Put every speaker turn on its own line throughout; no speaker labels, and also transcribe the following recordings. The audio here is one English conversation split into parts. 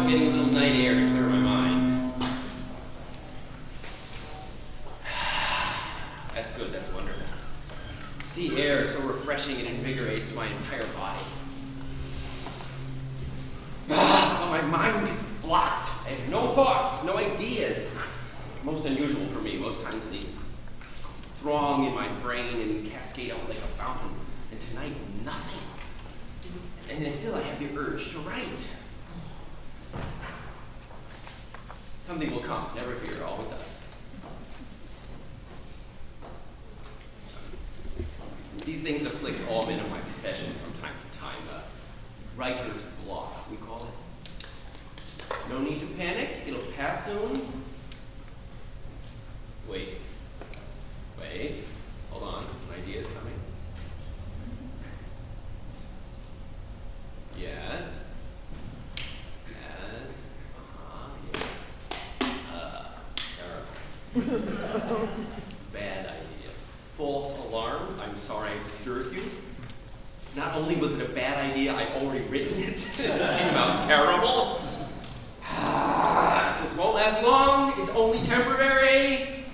getting a little night air to clear my mind. That's good, that's wonderful. Sea air is so refreshing it invigorates my entire body. But my mind is blocked. I have no thoughts, no ideas. Most unusual for me. Most times they throng in my brain and cascade out like a fountain. And tonight, nothing. And then still I have the urge to write. Something will come, never fear, it always does. These things afflict all men of my profession from time to time. Writer's block, we call it. No need to panic, it'll pass soon. Wait, hold on, an idea is coming. Yes, terrible. Bad idea. False alarm, I'm sorry I disturbed you. Not only was it a bad idea, I'd already written it. It came out terrible. This won't last long, it's only temporary.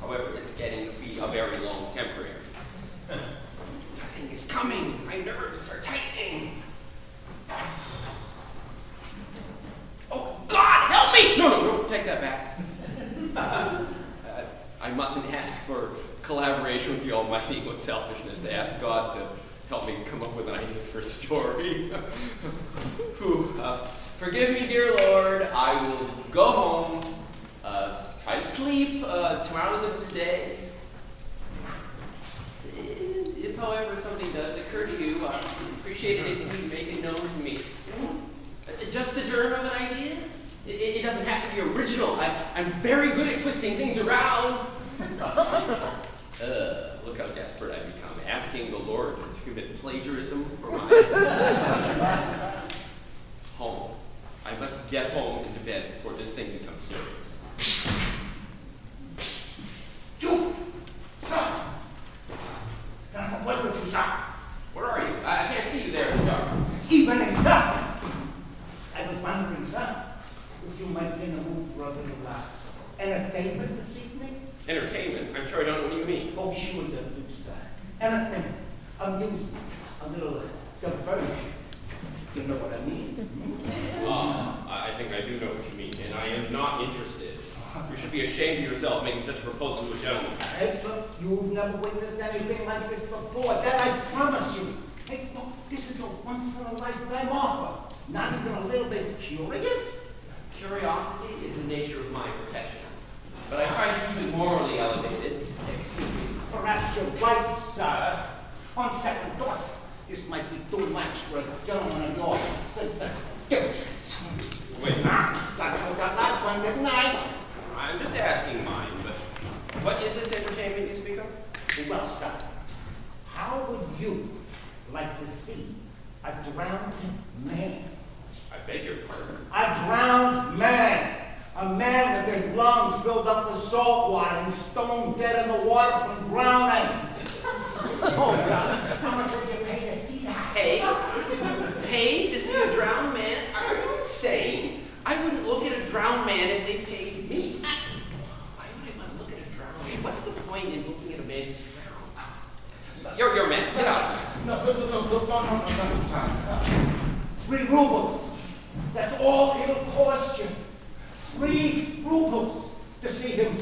However, it's getting to be a very long temporary. Nothing is coming, my nerves are tightening. Oh, God, help me! No, take that back. I mustn't ask for collaboration with the Almighty. What selfishness to ask God to help me come up with an idea for a story. Forgive me, dear Lord. I will go home, try to sleep. Tomorrow's a good day. If, however, something does occur to you, I appreciate it if you make it known to me. Just the germ of an idea? It doesn't have to be original. I'm very good at twisting things around. Look how desperate I've become, asking the Lord to commit plagiarism for my home. I must get home into bed before this thing becomes serious.
You, sir! Now, what would you, sir?
Where are you? I can't see you there in the dark.
Evening, sir! I was wondering, sir, if you might be in the mood for a little entertainment this evening?
Entertainment? I'm sure I don't know what you mean.
Oh, sure you do, sir. Entertainment, amusement, a little diversion. You know what I mean?
I think I do know what you mean, and I am not interested. You should be ashamed of yourself making such a proposal to a gentleman.
Hey, look, you've never witnessed anything like this before. That I promise you. Hey, look, this is a once-in-a-lifetime offer. Not even a little bit curious?
Curiosity is the nature of my profession, but I try to keep it morally elevated. Excuse me.
Perhaps you're right, sir. On second thought, this might be too much for a gentleman of yours. Sit there. Give it.
Wait.
Got to put that last one, didn't I?
I'm just asking mine, but what is this entertainment you speak of?
Well, sir, how would you like to see a drowned man?
I beg your pardon.
A drowned man. A man with his lungs filled up with salt water and stone dead in the water from drowning. Oh, God. How much would you pay to see that?
Pay to see a drowned man? Are you insane? I wouldn't look at a drowned man if they paid me. Why would I want to look at a drowned man? What's the point in looking at a man who's drowned? You're a man. Get out of here.
No. 3 rubles. That's all it'll cost you. 3 rubles to see him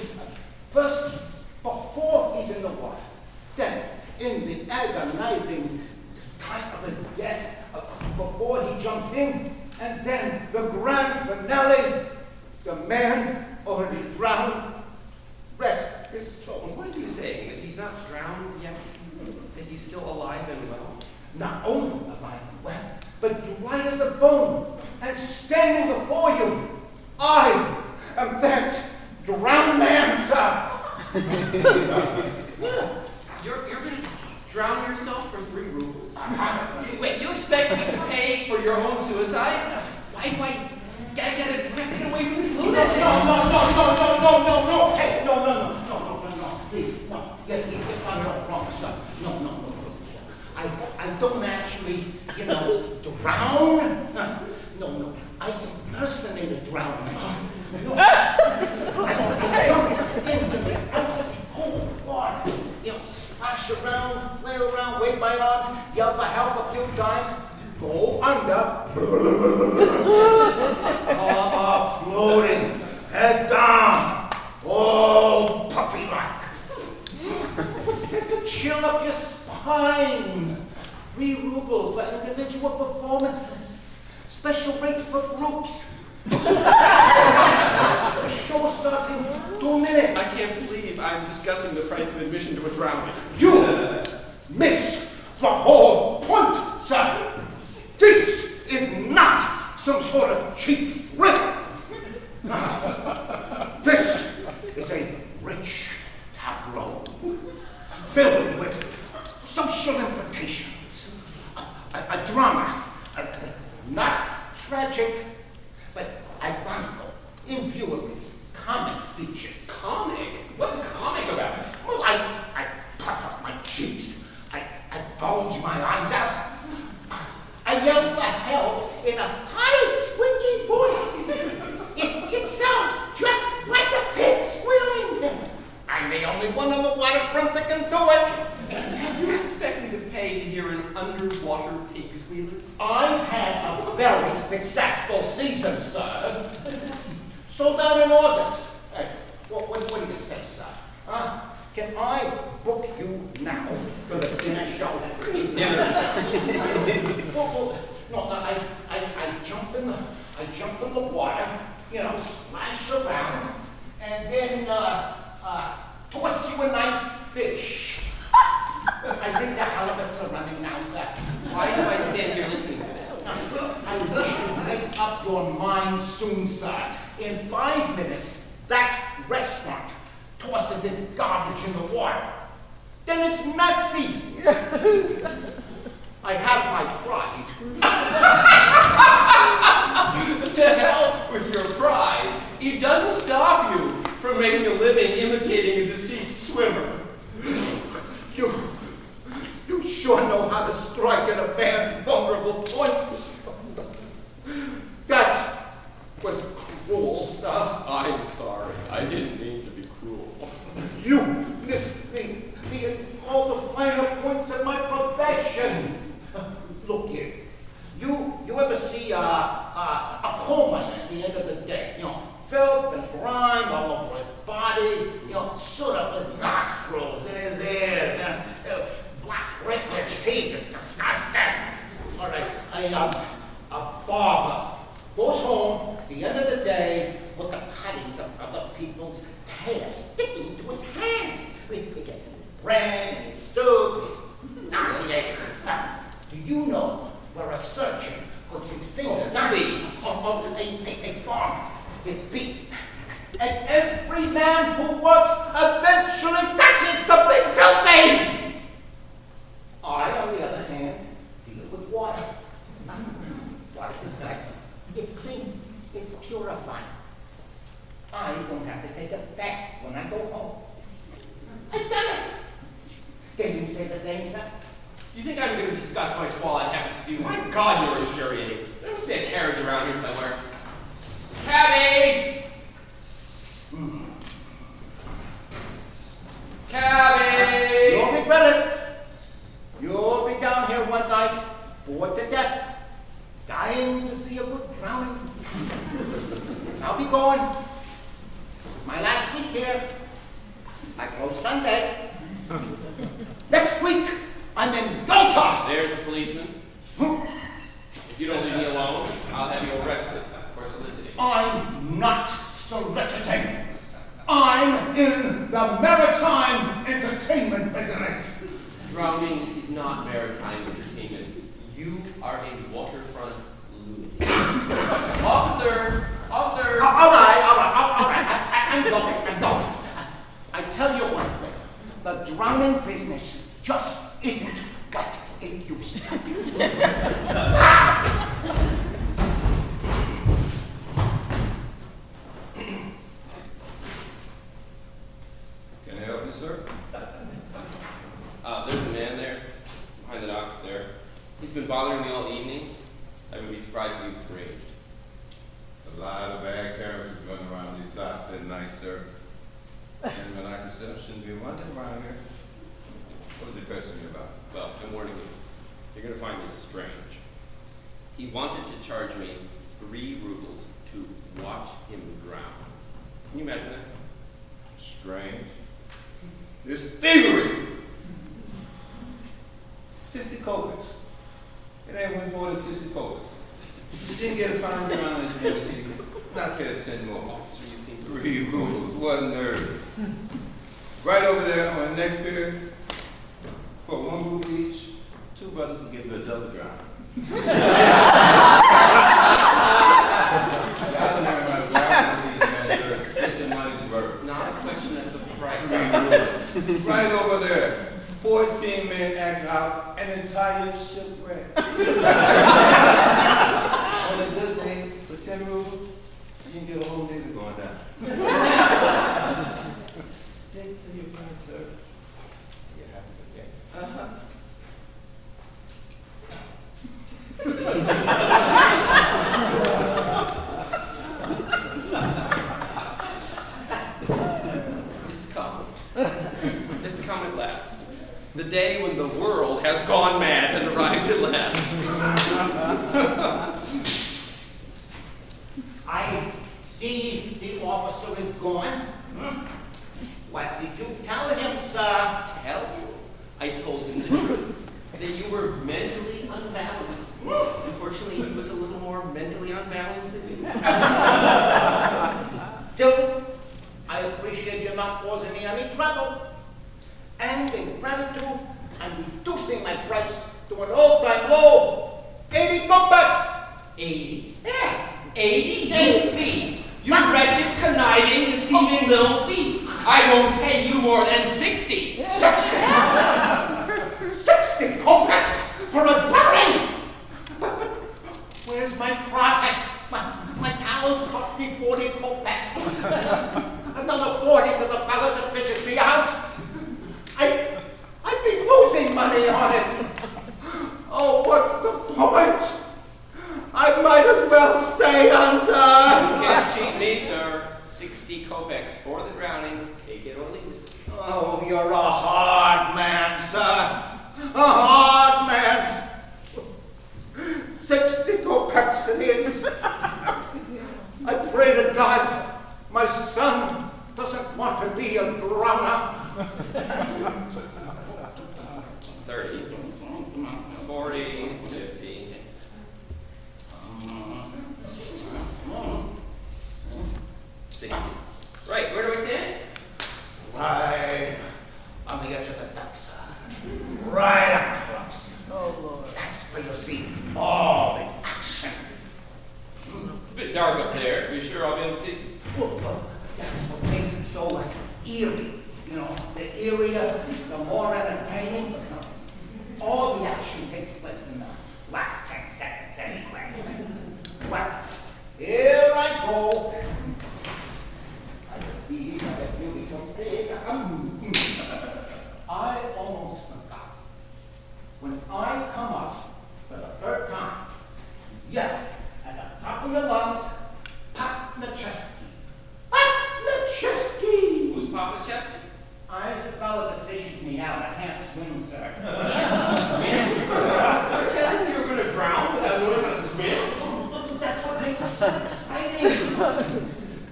first before he's in the water, then in the agonizing time of his death, before he jumps in, and then the grand finale, the man already drowned, rest his soul.
What are you saying? That he's not drowned yet? That he's still alive and well?
Not only alive and well, but dry as a bone, and standing before you. I am that drowned man, sir.
Yeah. You're going to drown yourself for 3 rubles? Wait, you expect me to pay for your own suicide? Why do I get away from this lunatic?
No. Hey, no. Please, no. Yes, I'm wrong, sir. No. I don't ask wait for groups. The show starts in 2 minutes.
I can't believe I'm discussing the price of admission to a drowning.
You miss the whole point, sir. This is not some sort of cheap thrill. This is a rich tableau filled with social implications. A drama, not tragic, but ironical in view of its comic features.
Comic? What's comic about?
Well, I puff up my cheeks. I bulge my eyes out. I yell for help in a high, squeaky voice. It sounds just like a pig squealing. I'm the only one on the waterfront that can do it.
You expect me to pay to hear an underwater pig squealer?
I've had a very successful season, sir. Sold out in August. Hey, what do you say, sir? Can I book you now for the dinner show?
Dinner?
No, I jumped in the water, splashed around, and then toss you a nice fish. I think the halibuts are running now, sir.
Why do I stand here listening to this?
I wish you'd make up your mind soon, sir. In 5 minutes, that restaurant tosses its garbage in the water. Then it's messy. I have my pride.
To hell with your pride. It doesn't stop you from making a living imitating a deceased swimmer.
You sure know how to strike at a bad, vulnerable point. That was cruel, sir.
I'm sorry. I didn't mean to be cruel.
You missed all the finer points of my profession. Look here. You ever see a coal miner at the end of the day? Filth and grime all over his body, soot up his nostrils and his ears, black grit in his teeth is disgusting. All right, a barber goes home at the end of the day with the cuttings of other people's hair sticking to his hands. He gets his bread and his stew, his nauseating. Do you know where a surgeon puts his fingers on a farmer, his feet? And every man who works eventually touches something filthy. I, on the other hand, feel it with water. Water is nice. It's clean. It's purifying. I don't have to take a bath when I go home. I've done it. Can you say the same, sir?
You think I'm going to discuss my toilet habits with you? My God, you're infuriating. There must be a carriage around here somewhere. Cabby! Cabby!
You'll regret it. You'll be down here one night, bored to death, dying to see a good drowning. I'll be going. My last week here. I close Sunday. Next week, I'm in Delta.
There's a policeman. If you don't leave me alone, I'll have you arrested for soliciting.
I'm not soliciting. I'm in the maritime entertainment business.
Drowning is not maritime entertainment. You are a waterfront lunatic. Officer! Officer!
All right. I'm going. I tell you one thing. The drowning business just isn't what it used to be.
Can I help you, sir?
There's a man there, behind the docks there. He's been bothering me all evening. I would be surprised if he was deranged.
A lot of bad characters run around these docks at night, sir. Gentlemen like yourself shouldn't be wandering around here. What is he pressing you about?
Well, I'm warning you. You're going to find this strange. He wanted to charge me 3 rubles to watch him drown. Can you imagine that?
Strange. It's thievery! Sisticokas. It ain't one more than Sisticokas. You didn't get a fine. me around and let you see. Not care to send more.
Officer, you seem to...
3 rubles, what nerve. Right over there on the next pier, for 1 ruble each, 2 brothers will give you a double drive.
It's not a question of the price.
Right over there, 14 men act out an entire shipwreck. On a good day, for 10 rubles, you can get a whole nigga going down. Stick to your plan, sir. You have a good day.
It's come. It's come at last. The day when the world has gone mad has arrived at last.
I see the officer is gone. What did you tell him, sir?
Tell you? I told him the truth. That you were mentally unbalanced. Unfortunately, he was a little more mentally unbalanced than you.
Still, I appreciate you not causing me any trouble. And in gratitude, I'm reducing my price to an all-time low. 80 kopecks.
80?
Yeah.
80? You thief! You wretched, conniving, deceiving little thief! I won't pay you more than 60!
60 kopecks for a dwelling! Where's my profit? My towels cost me 40 kopecks. Another 40 to the fellow that fishes me out. I've been losing money on it. Oh, what's the point? I might as well stay under.
You can't cheat me, sir. 60 kopecks for the drowning. Take it or leave it.
Oh, you're a hard man, sir. A hard man. 60 kopecks it is. I pray to God my son doesn't want to be a grown-up.
30, 40, 50. Right, where do we stand?
Right on the edge of the dock, sir. Right across.
Oh, Lord.
That's where you see all the action.
It's a bit dark up there. You sure I'll be able to see?
Well, that's what makes it so eerie. You know, the eerier, the more entertaining. All the action takes place in the last 10 seconds anyway. Well, here I go. I see that beautiful thing. I almost forgot. When I come up for the 3rd time, yell at the top of your lungs, Pop Nachevsky. Pop Nachevsky!
Who's Papa Chesky?
I was the fellow that fished me out. I can't swim, sir.
I said you were going to drown without knowing how to swim.
That's what makes it so exciting.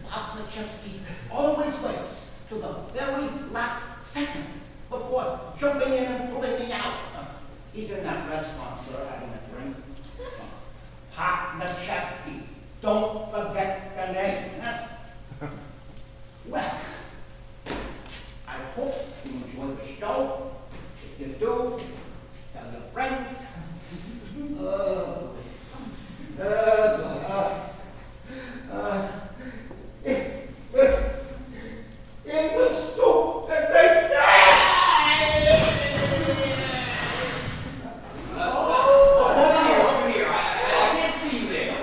Pop Nachevsky always waits to the very last second before jumping in and pulling me out. He's in that restaurant, sir, having a drink. Pop Nachevsky. Don't forget the name. Well, I hope you enjoy the show. If you do, tell your friends. In the soup that they say.
Over here. I can't see you there.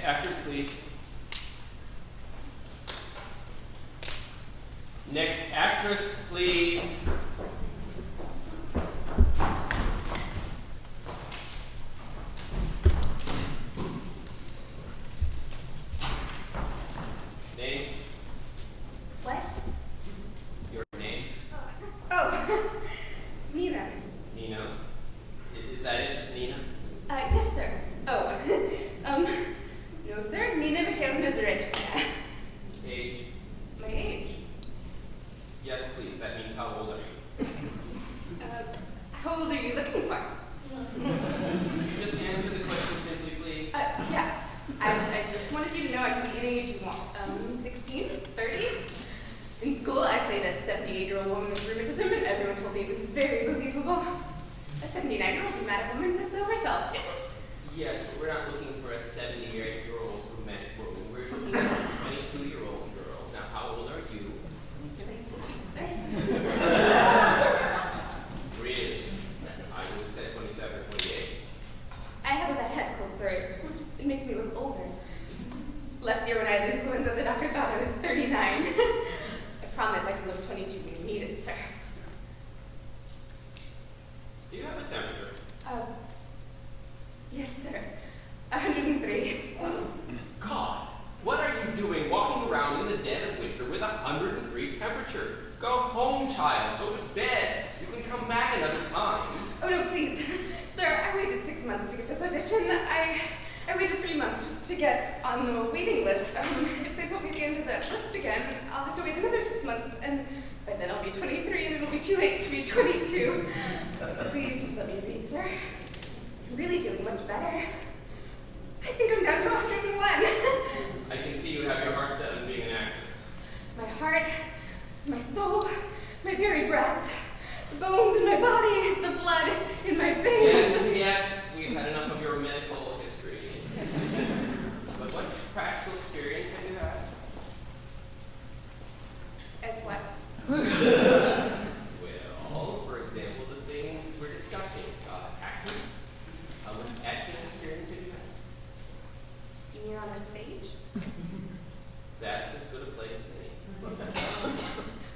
Next actress, please. Next actress, please. Name?
What?
Your name?
Oh, Nina.
Nina? Is that it, just Nina?
Yes, sir. Oh, no, sir. Nina Mikhailовna Zarechkina.
Age?
My age.
Yes, please. That means how old are you?
How old are you looking for?
Just answer the question simply, please.
Yes. I just wanted you to know I can be any age you want. 16, 30. In school, I played a 78-year-old woman with rheumatism, and everyone told me it was very believable. A 79-year-old rheumatic woman said so herself.
Yes, but we're not looking for a 78-year-old romantic woman. We're looking at a 22-year-old girl. Now, how old are you?
Related to you, sir.
Really? I would say 27 or 28.
I have a bad head cold, sir. It makes me look older. Last year when I had influenza, the doctor thought I was 39. I promise I can look 22 when you need it, sir.
Do you have a temperature?
Yes, sir. 103.
God, what are you doing walking around in the dead of winter with 103 temperature? Go home, child. Go to bed. You can come back another time.
Oh, no, please. Sir, I waited 6 months to get this audition. I waited 3 months just to get on the waiting list. If they put me at the end of that list again, I'll have to wait another 6 months, and by then I'll be 23, and it'll be too late to be 22. Please, just let me read, sir. I'm really feeling much better. I think I'm down to 101.
I can see you have your heart set on being an actress.
My heart, my soul, my very breath, the bones in my body, the blood in my veins.
Yes, we've had enough of your medical history. But what practical experience have you had?
As what?
Well, for example, the thing we're discussing, acting. What acting experience have you had?
You mean on a stage?
That's as good a place as any.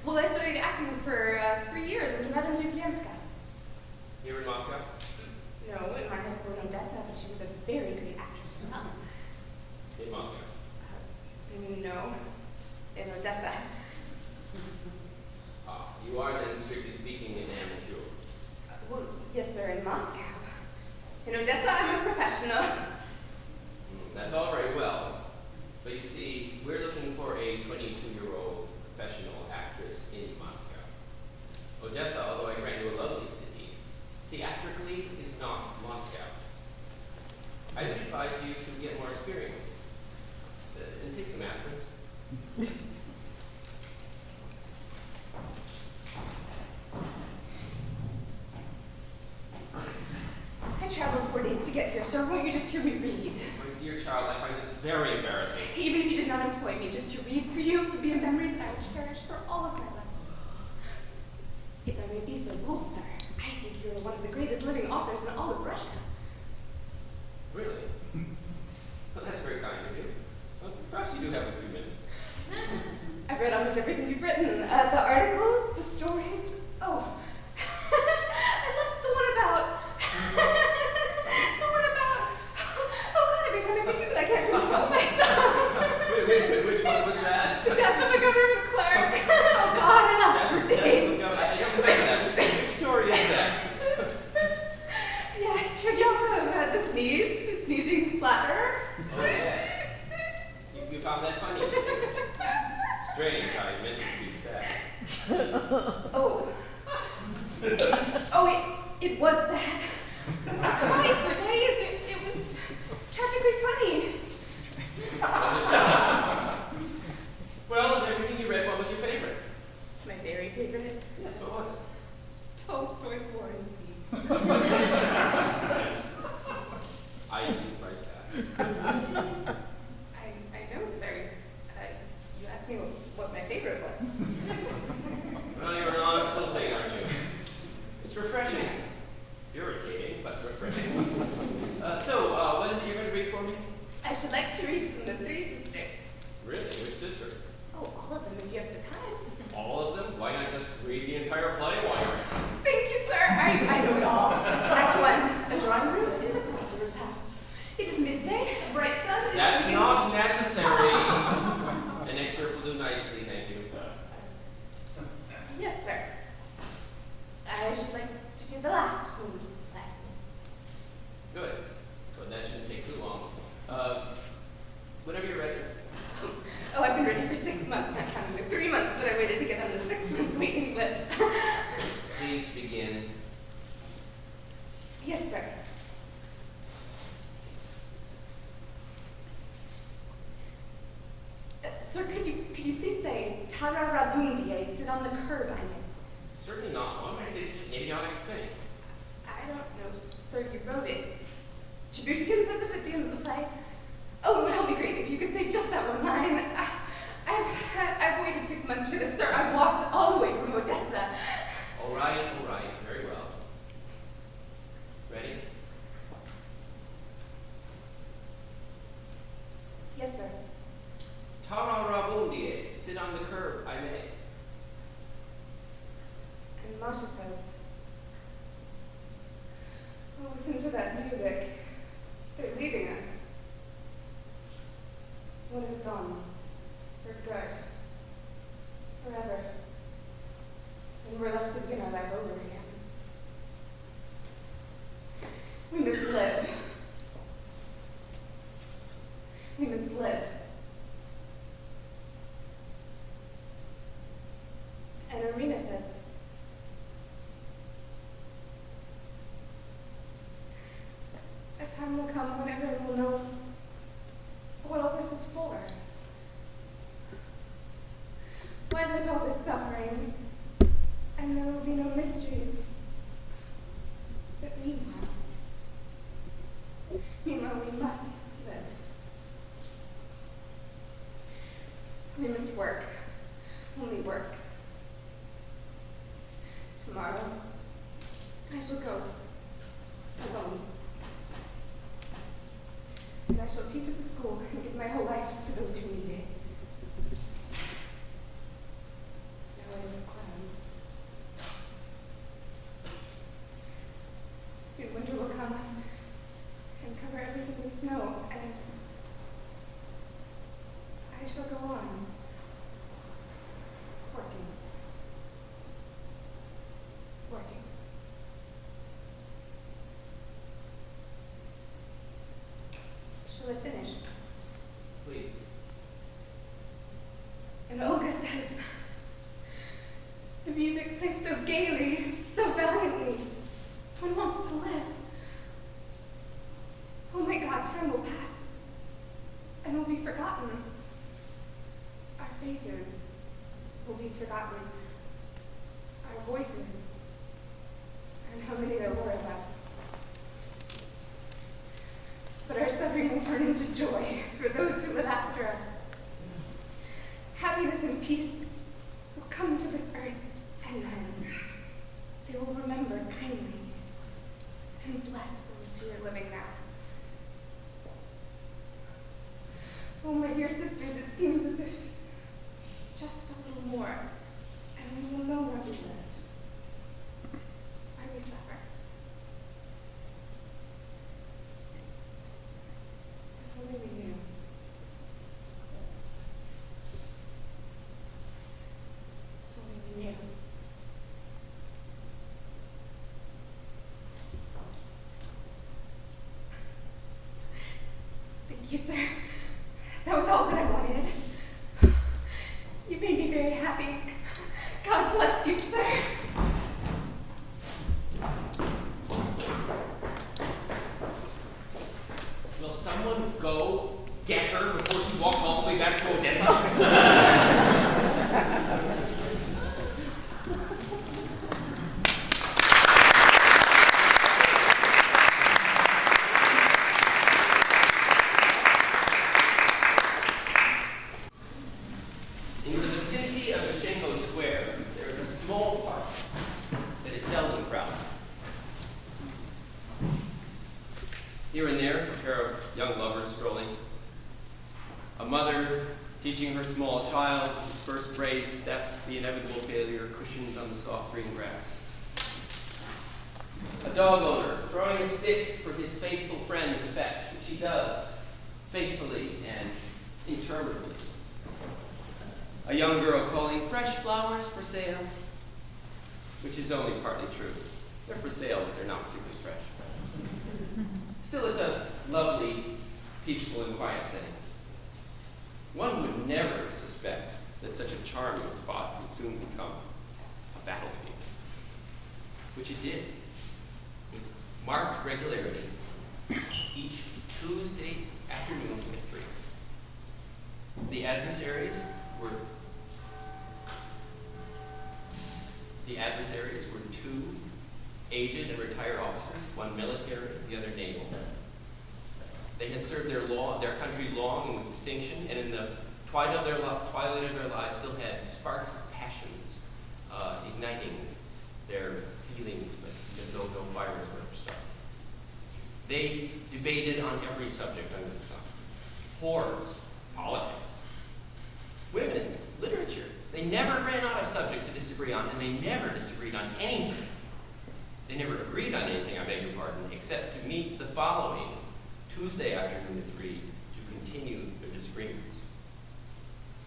Well, I studied acting for 3 years under Madame Zhubianska.
Here in Moscow?
No, in my high school in Odessa, but she was a very great actress herself.
In Moscow.
No, in Odessa.
You are then, strictly speaking, an amateur.
Well, yes, sir, in Moscow. In Odessa, I'm a professional.
That's all very well. But you see, we're looking for a 22-year-old professional actress in Moscow. Odessa, although I grant you a lovely city, theatrically is not Moscow. I would advise you to get more experience and take some aspirins.
I traveled 4 days to get here, sir. Won't you just hear me read?
My dear child, I find this very embarrassing.
Even if you did not employ me, just to read for you would be a memory that I would cherish for all of my life. If I may be so bold, sir, I think you're one of the greatest living authors in all of Russia.
Really? Well, that's very kind of you. Well, perhaps you do have a few minutes.
I've read almost everything you've written. The articles, the stories. Oh, I loved the one about... Oh God, every time I think of it, I can't control myself.
Wait, which one was that?
The death of a government clerk. Oh God, I lost for days.
I don't remember that. Which story is that?
Yeah, Tredyoko had the sneeze, the sneezing splatter.
Oh, yes. You found that funny. Strange, I meant it to be sad.
Oh. Oh, it was sad. I cried for days. It was tragically funny.
Well, of everything you read, what was your favorite?
My very favorite,
Yes, what was it?
Tolstoy's War and Peace.
I didn't write that.
I know, sir. you from the Three Sisters.
Really? Which sister?
Oh, all of them if you have the time.
All of them? Why not just read the entire play while you're at it?
Thank you, sir. I know it all. Act 1, a drawing room in the professor's house. It is midday, a bright sun. is
That's
shining-
not necessary. An excerpt will do nicely, thank you.
Yes, sir. I should like to give the last mood play.
Good. Good, that shouldn't take too long. Whenever you're ready.
Oh, I've been ready for 6 months, not counting the 3 months that I waited to get on the 6-month waiting list.
Please begin.
Yes, sir. Sir, could you please say Tara Rabundie, sit on the curb, I know.
Certainly not. Why would I say such an idiotic thing?
I don't know, sir, you wrote it. Chibutikin says it at the end of the play. Oh, it would help me great if you could say just that one line. I've waited 6 months for this, sir. I walked all the way from Odessa.
All right, very well. Ready?
Yes, sir.
Tara Rabundie, sit on the curb, I may.
And Masha says, oh, listen to that music. They're leaving us. What is gone? For good. Forever. And we're left to begin our life over again. We must live. We must live. And Arena says, a time will come when everyone will know what all this is for. Why there's all this suffering, and there will be no mysteries. But meanwhile we must live. We must work, only work. Tomorrow, I shall go alone. And I shall teach at the school and give my whole life to those who need it. Now it is cloud. Soon winter will come and cover everything with snow, and I shall go on working. Working. Shall I finish?
Please.
And Olga says, the music plays so gaily, so valiantly. One wants to live. Oh my God, time will pass and will be forgotten. Our faces will be forgotten. Our voices, and how many there were of us. But our suffering will turn into joy for those who live after us. Happiness and peace will come to this earth, and then they will remember kindly and bless those who are living now. Oh, my dear sisters, it seems as if just a little more, and we will know where we live, why we suffer. If only we knew. If only we knew. Thank you, sir. That was all that I wanted. You made me very happy. God bless you, sir.
Will someone go get her before she walks all the way back to Odessa? In the vicinity of Ushenko Square, there is a small park that is seldom crowded. Here and there, a pair of young lovers strolling. mother teaching her small child his first brave steps, the inevitable failure cushioned on the soft green grass. A dog owner throwing a stick for his faithful friend to fetch, which he does, faithfully and interminably. A young girl calling fresh flowers for sale, which is only partly true. They're for sale, but they're not particularly fresh. Still, it's a lovely, peaceful, and quiet setting. One would never suspect that such a charming spot would soon become a battlefield, which it did, with marked regularity, each Tuesday afternoon at 3. The adversaries were two aged and retired officers, one military, the other naval. They had served their country long and with distinction, and in the twilight of their lives still had sparks of passions igniting their feelings, but no fires were ever started. They debated on every subject under the sun. Wars, politics, women, literature. They never ran out of subjects to disagree on, and they never disagreed on anything. They never agreed on anything, I beg your pardon, except to meet the following Tuesday afternoon at 3 to continue their disagreements.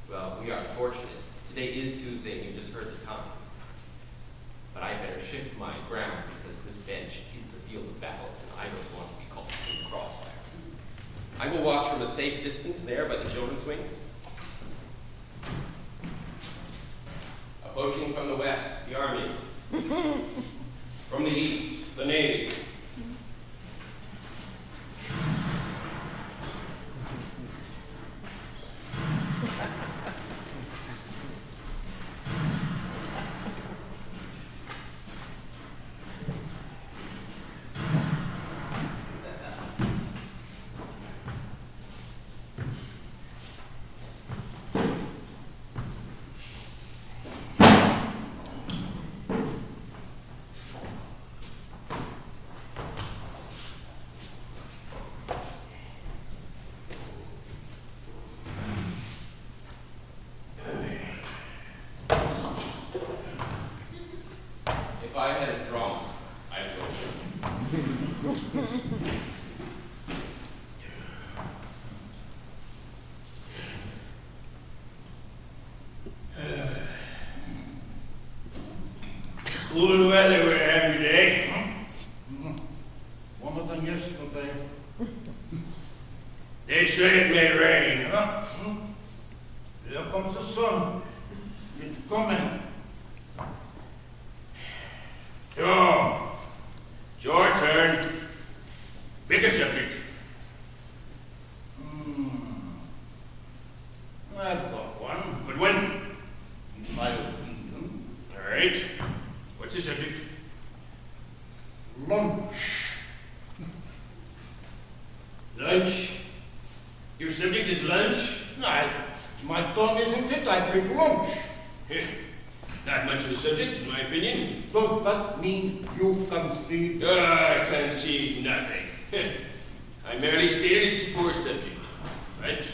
Well, we are fortunate. Today is Tuesday, and you just heard the time. But I better shift my ground because this bench is the field of battle, and I don't want to be caught in the crossfire. I will watch from a safe distance there by the children's wing. Approaching from the west, the army. From the east, the navy. If I had a drum, I'd go.
Cool weather we're having today.
Warmer than yesterday.
They say it may rain.
Huh? Here comes the sun. It's coming.
So, it's your turn. Pick a subject.
I've got one.
Good one.
In my opinion,
All right. What's the subject?
lunch.
Lunch. Your subject is lunch?
My tongue isn't it? I bring lunch.
Not much of a subject, in my opinion.
Does that mean you concede?
I concede nothing. I merely stated it's a poor subject. Right?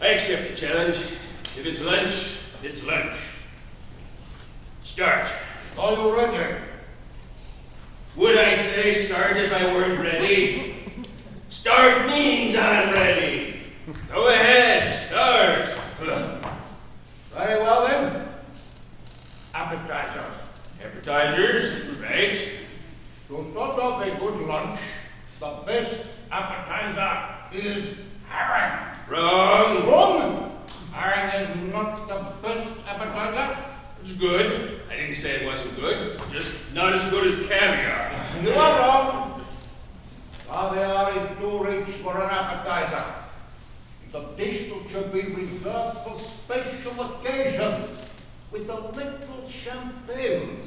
I accept the challenge. If it's lunch, it's lunch. Start.
Are you ready?
Would I say start if I weren't ready? Start means I'm ready. Go ahead, start.
Very well then. Appetizers.
Appetizers, right?
To start off a good lunch, the best appetizer is herring.
Wrong.
Wrong! Herring is not the best appetizer.
It's good. I didn't say it wasn't good. Just not as good as caviar.
You are wrong. Caviar is too rich for an appetizer. It's a dish that should be reserved for special occasions with a little champagne.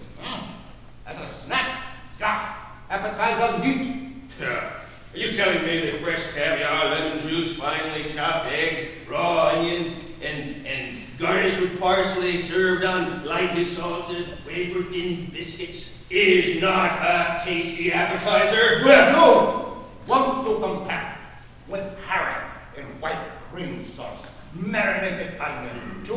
As a snack, appetizer neat.
Yeah. Are you telling me that fresh caviar, lemon juice, finely chopped eggs, raw onions, and garnished with parsley, served on lightly salted, wafer-thin biscuits, is not a tasty appetizer?
Well, you want to compare with herring in white cream sauce, marinated onion, 2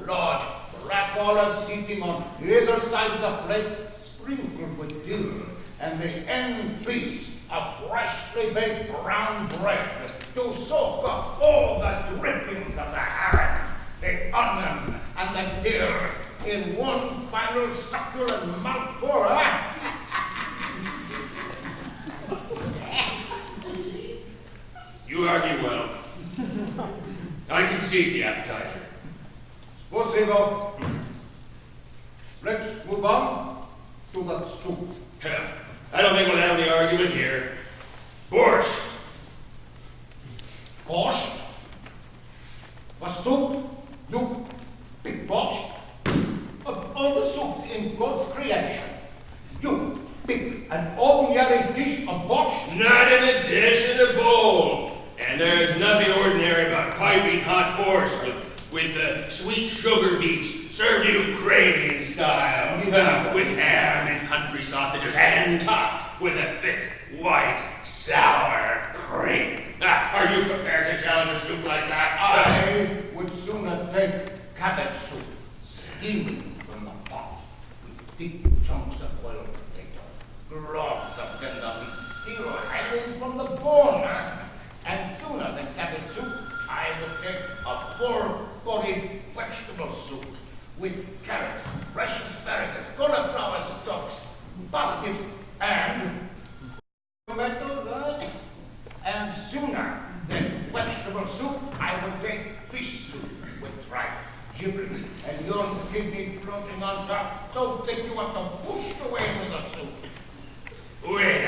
large black olives sitting on either side of the plate, sprinkled with dill, and the end piece of freshly baked brown bread to soak up all the drippings of the herring, the onion, and the dill in one final succulent mouthful, huh?
You argue well. I concede the appetizer.
Спасибо. Let's move on to the soup.
I don't think we'll have any argument here. Borscht.
Borscht? A soup? You big borscht? Of all the soups in God's creation, you pick an ordinary dish of borscht?
Not in a dish, in a bowl. And there's nothing ordinary about piping hot borscht with sweet sugar beets served Ukrainian style, with ham and country sausages, and topped with a thick, white, sour cream. Are you prepared to challenge a soup like that?
I would sooner take cabbage soup, steaming from the pot, with thick chunks of boiled potato, globs of tender meat still hanging from the bone. And sooner than cabbage soup, I would take a full-bodied vegetable soup with carrots, fresh asparagus, cauliflower stalks, baskets, and tomatoes, huh? And sooner than vegetable soup, I would take fish soup with fried giblets and young kidney floating on top, so thick you have to push away with the soup.
Wait a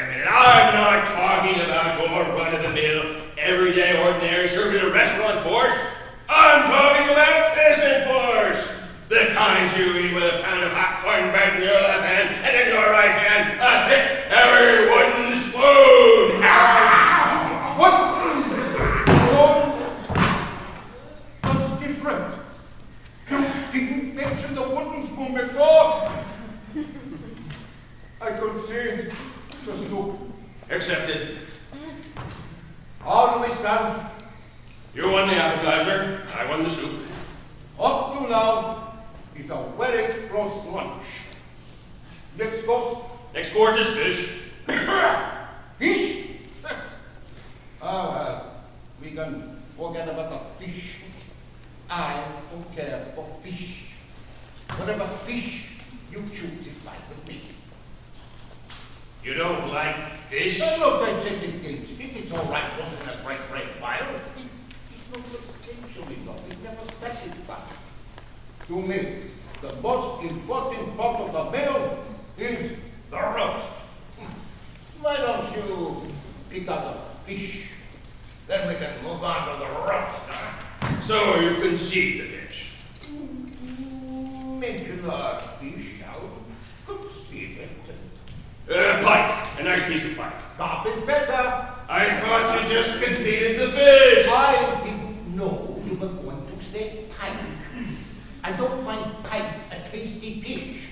minute. I'm not talking about your run-of-the-mill, everyday, ordinary, served in a restaurant borscht. I'm talking about peasant borscht. The kind you eat with a pound of hot cornbread in your left hand, and in your right hand, a thick, heavy wooden spoon.
What? That's different. You didn't mention the wooden spoon before. I concede the soup.
Accepted.
How do we stand?
You won the appetizer, I won the soup.
Up to now, it's a very close lunch. Next course,
Next course is fish.
fish? Oh, well, we can forget about the fish. I don't care for fish. Whatever fish you choose is fine with me.
You don't like fish?
No time taking things. It's all right once in a great while. It's not substantial enough. It never satisfies. To me, the most important part of the meal is the roast. Why don't you pick up the fish? Then we can move on to the roast, huh?
So you concede the fish.
Mention the fish, I'll concede it.
Pike. A nice piece of pike.
Carp is better.
I thought you just conceded the fish.
I didn't know you were going to say pike. I don't find pike a tasty dish.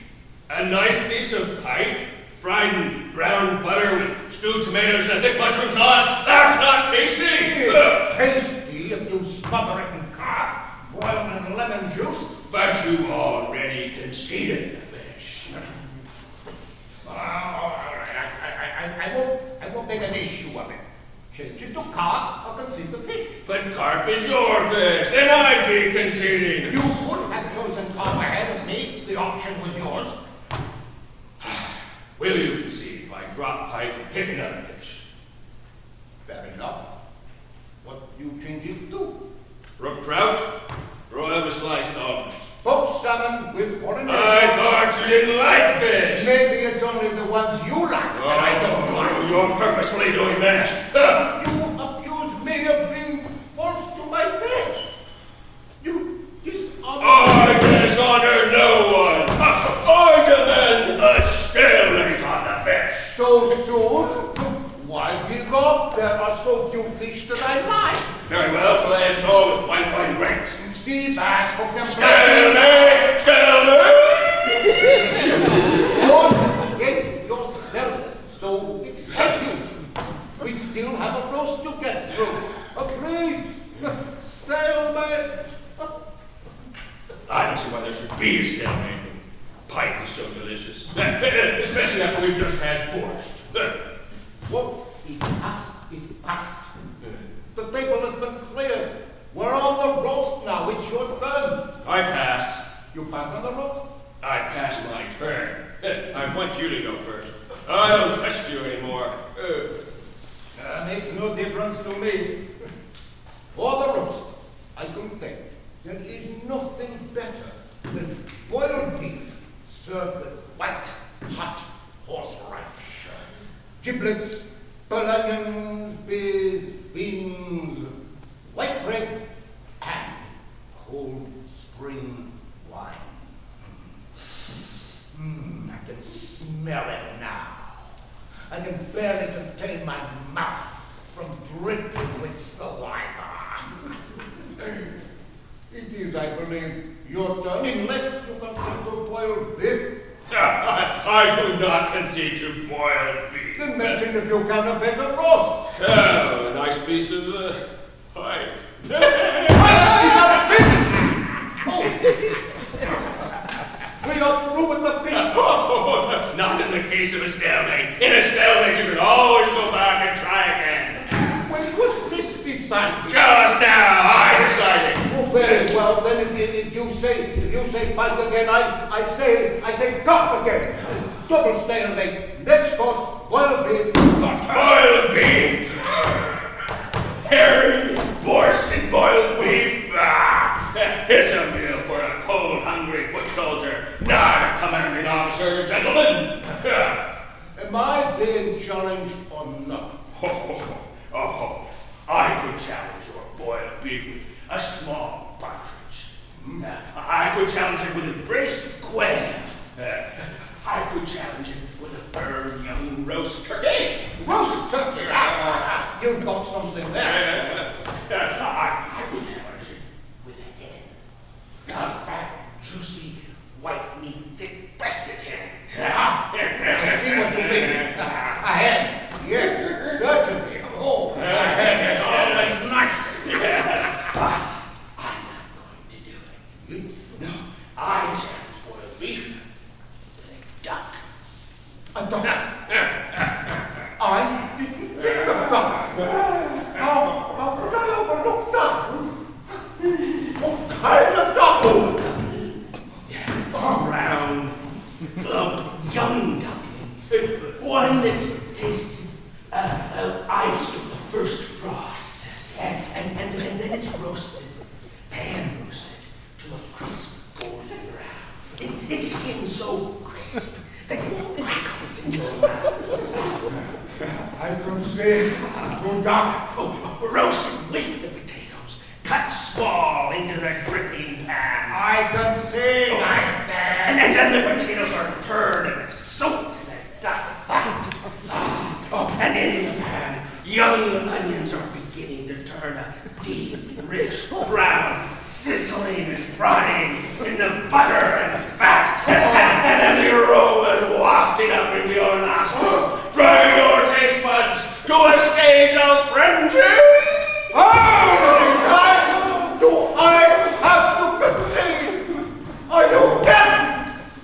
A nice piece of pike, fried in brown butter with stewed tomatoes and a thick mushroom sauce. That's not tasty.
It's tasty if you smother it in carp, boiled in lemon juice.
But you already conceded the fish.
All right, I won't make an issue of it. Change it to carp, I'll concede the fish.
But carp is your fish, then I'd be conceding.
You could have chosen carp ahead of me. The option was yours.
Will you concede if I drop pike and pick another fish?
Fair enough. What do you change it to?
Brook trout, broiled with sliced almonds.
Poached salmon with hollandaise.
I thought you didn't like fish.
Maybe it's only the ones you like that I don't like.
You're purposefully doing that.
You accuse me of being false to my taste. You dishonor
I dishonor no one. I demand a stalemate on the fish.
so soon. Why give up? There are so few fish that I like.
Very well, play us all with white wine rings.
Sea bass, hook them
Stalemate! Stalemate!
Don't get yourself so excited. We still have a roast
be a stalemate. Pike is so delicious. Especially after we've just had borscht.
What is past is past. The table has been cleared. We're on the roast now. It's your turn.
I pass.
You pass on the roast?
I pass my turn. I want you to go first. I don't trust you anymore.
Makes no difference to me. For the roast, I can think there is nothing better than boiled beef served with white, hot horseradish, giblets, onions, beans, white bread, and cold spring wine. I can smell it now. I can barely contain my mouth from dripping with saliva. It is, I believe, your turn, unless you consent to boiled beef.
I do not concede to boiled beef.
Then mention if you can a better roast.
Oh, a nice piece of pike.
Is that a fish? Oh! We are through with the fish roast.
Oh, not in the case of a stalemate. In a stalemate, you can always go back and try again.
When was this decided?
Just now, I decided.
Oh, very well. Then if you say pike again, I say duck again. Double stalemate. Next course, boiled beef.
Boiled beef. Herring, borscht, and boiled beef. It's a meal for a cold, hungry foot soldier, not a commanding officer, gentlemen.
Am I being challenged or not?
I could challenge your boiled beef with a small partridge. I could challenge it with a braised quail. I could challenge it with a firm young roast turkey.
Roast turkey! You've got something there.
I could challenge it with a hen. A fat, juicy, white meat, thick-breasted hen.
I see what you mean. A hen. Yes, certainly. Oh, a hen is always nice.
Yes, but I'm not going to do it. No, I challenge boiled beef with a duck.
A duck. I didn't think of duck. How could I overlook duck? What kind of duck?
Round, plump, young duckling. One that's tasted ice with the first frost. And then it's roasted, pan roasted, to a crisp golden brown. Its skin so crisp that it crackles into the mouth.
I can see to duck.
Roasted with the potatoes, cut small into the dripping pan.
I can see, I said.
And then the potatoes are turned and they're soaked in a duck fat. And in the pan, young onions are beginning to turn a deep, rich brown, sizzling and frying in the butter and fat. And then the aroma is wafting up into your nostrils, drawing your taste buds to a stage of frenzy.
Do I have to concede? Are you deaf?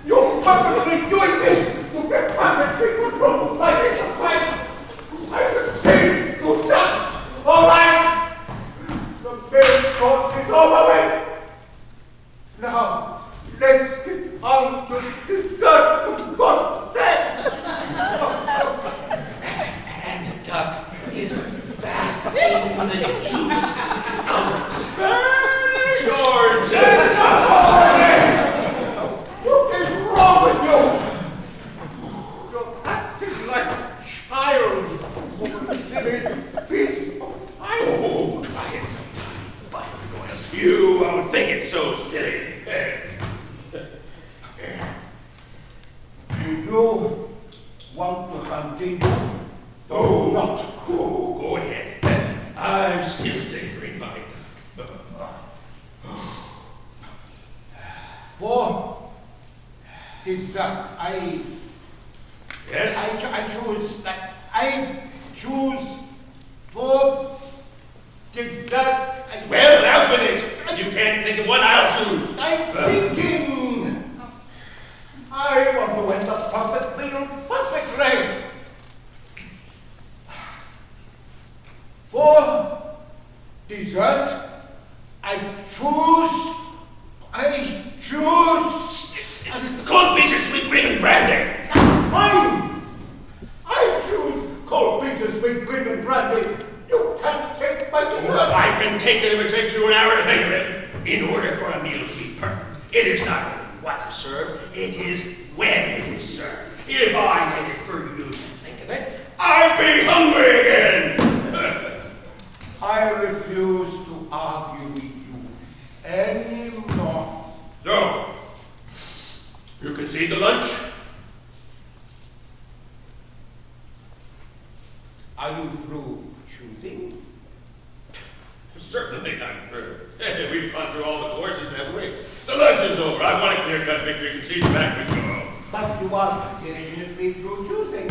You're purposely doing this to get my from fighting the fight. I concede to that. All right. The main course is over with. Now, let's get on to dessert, for God's sake.
And the duck is basking in the juice of Spanish oranges.
What is wrong with you? You're acting like a child over a silly piece of ice.
Oh, try it sometime, Fire Boyle. You won't think it's so silly.
Do you want to continue?
Oh,
Not.
go ahead. I'm still savoring mine.
For dessert,
Yes?
I choose for dessert.
Well, out with it. You can't think of what I'll choose.
I'm thinking
Cold Peter's sweet cream and brandy.
That's fine. I choose Cold Peter's with cream and brandy. You can't take my word.
I can take it if it takes you an hour to think of it. In order for a meal to be perfect, it is not only what is served, it is when it is served. If I waited for you to think of it, I'd be hungry again.
I refuse to argue with you anymore.
So, you concede the lunch?
Are you through choosing?
Certainly I'm through. We've gone through all the courses, haven't we? The lunch is over. I want a clear-cut victory. Concede back we go.
But you are definitely through choosing.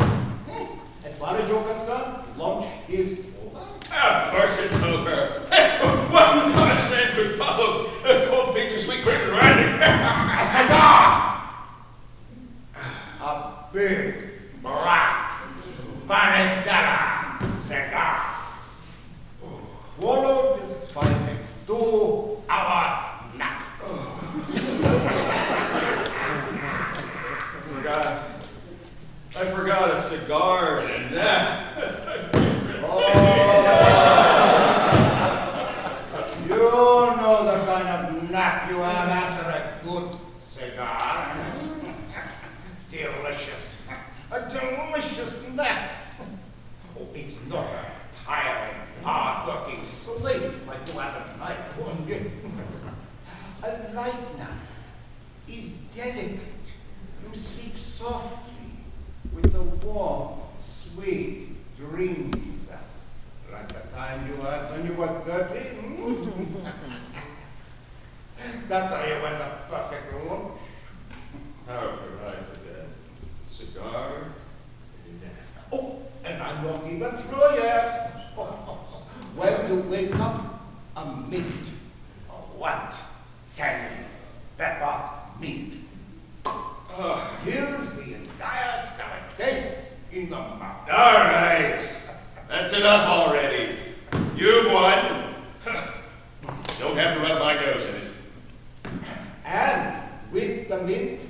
As far as you're concerned, lunch is over.
Of course it's over. One constant could follow Cold Peter, sweet cream and brandy.
A cigar! A big, black, Maridella cigar. Followed by a 2-hour nap.
I forgot a cigar and a nap.
You know the kind of nap you have after a good cigar. Delicious. A delicious nap. Oh, it's not a tiring, hard-working sleep like you have at night, won't you? A light nap is delicate. You sleep softly with the warm, sweet dreams. Like the time you had when you were 30. That's how you went the perfect lunch.
How could I forget? Cigar and nap.
Oh, and I'm not even through yet. When you wake up, a meat, a white, tangy, pepper meat. Here's the entire stomach taste in the mouth.
All right. That's enough already. You've won. Don't have to rub my nose in it.
And with the meat,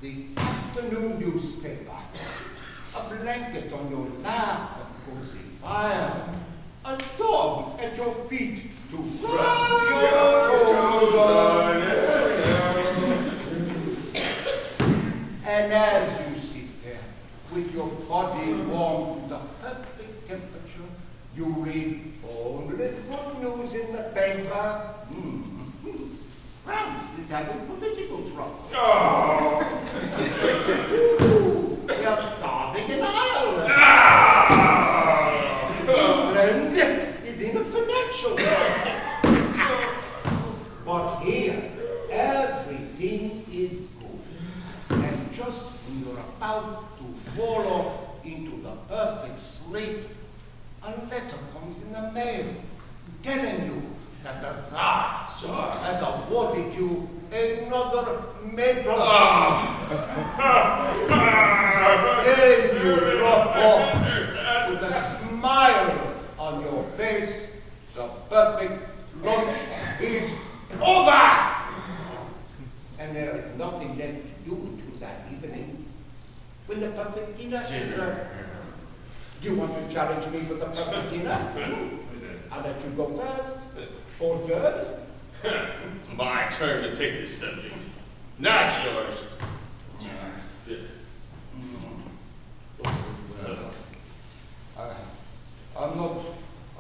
the afternoon newspaper, a blanket on your lap, a cozy fire, a dog at your feet to rub your toes on. And as you sit there, with your body warm to the perfect temperature, you read only good news in the paper. France is having political trouble.
Oh.
They are starving in Ireland.
Ah.
England is in a financial crisis. But here, everything is good. And just when you're about to fall off into the perfect sleep, a letter comes in the mail telling you that the Tsar has awarded you another medal. Then you drop off with a smile on your face. The perfect lunch is over! And there is nothing left to do until that evening when the perfect dinner is served. Do you want to challenge me for the perfect dinner? I'll let you go first. Hors d'oeuvres?
My turn to pick this subject. Not yours.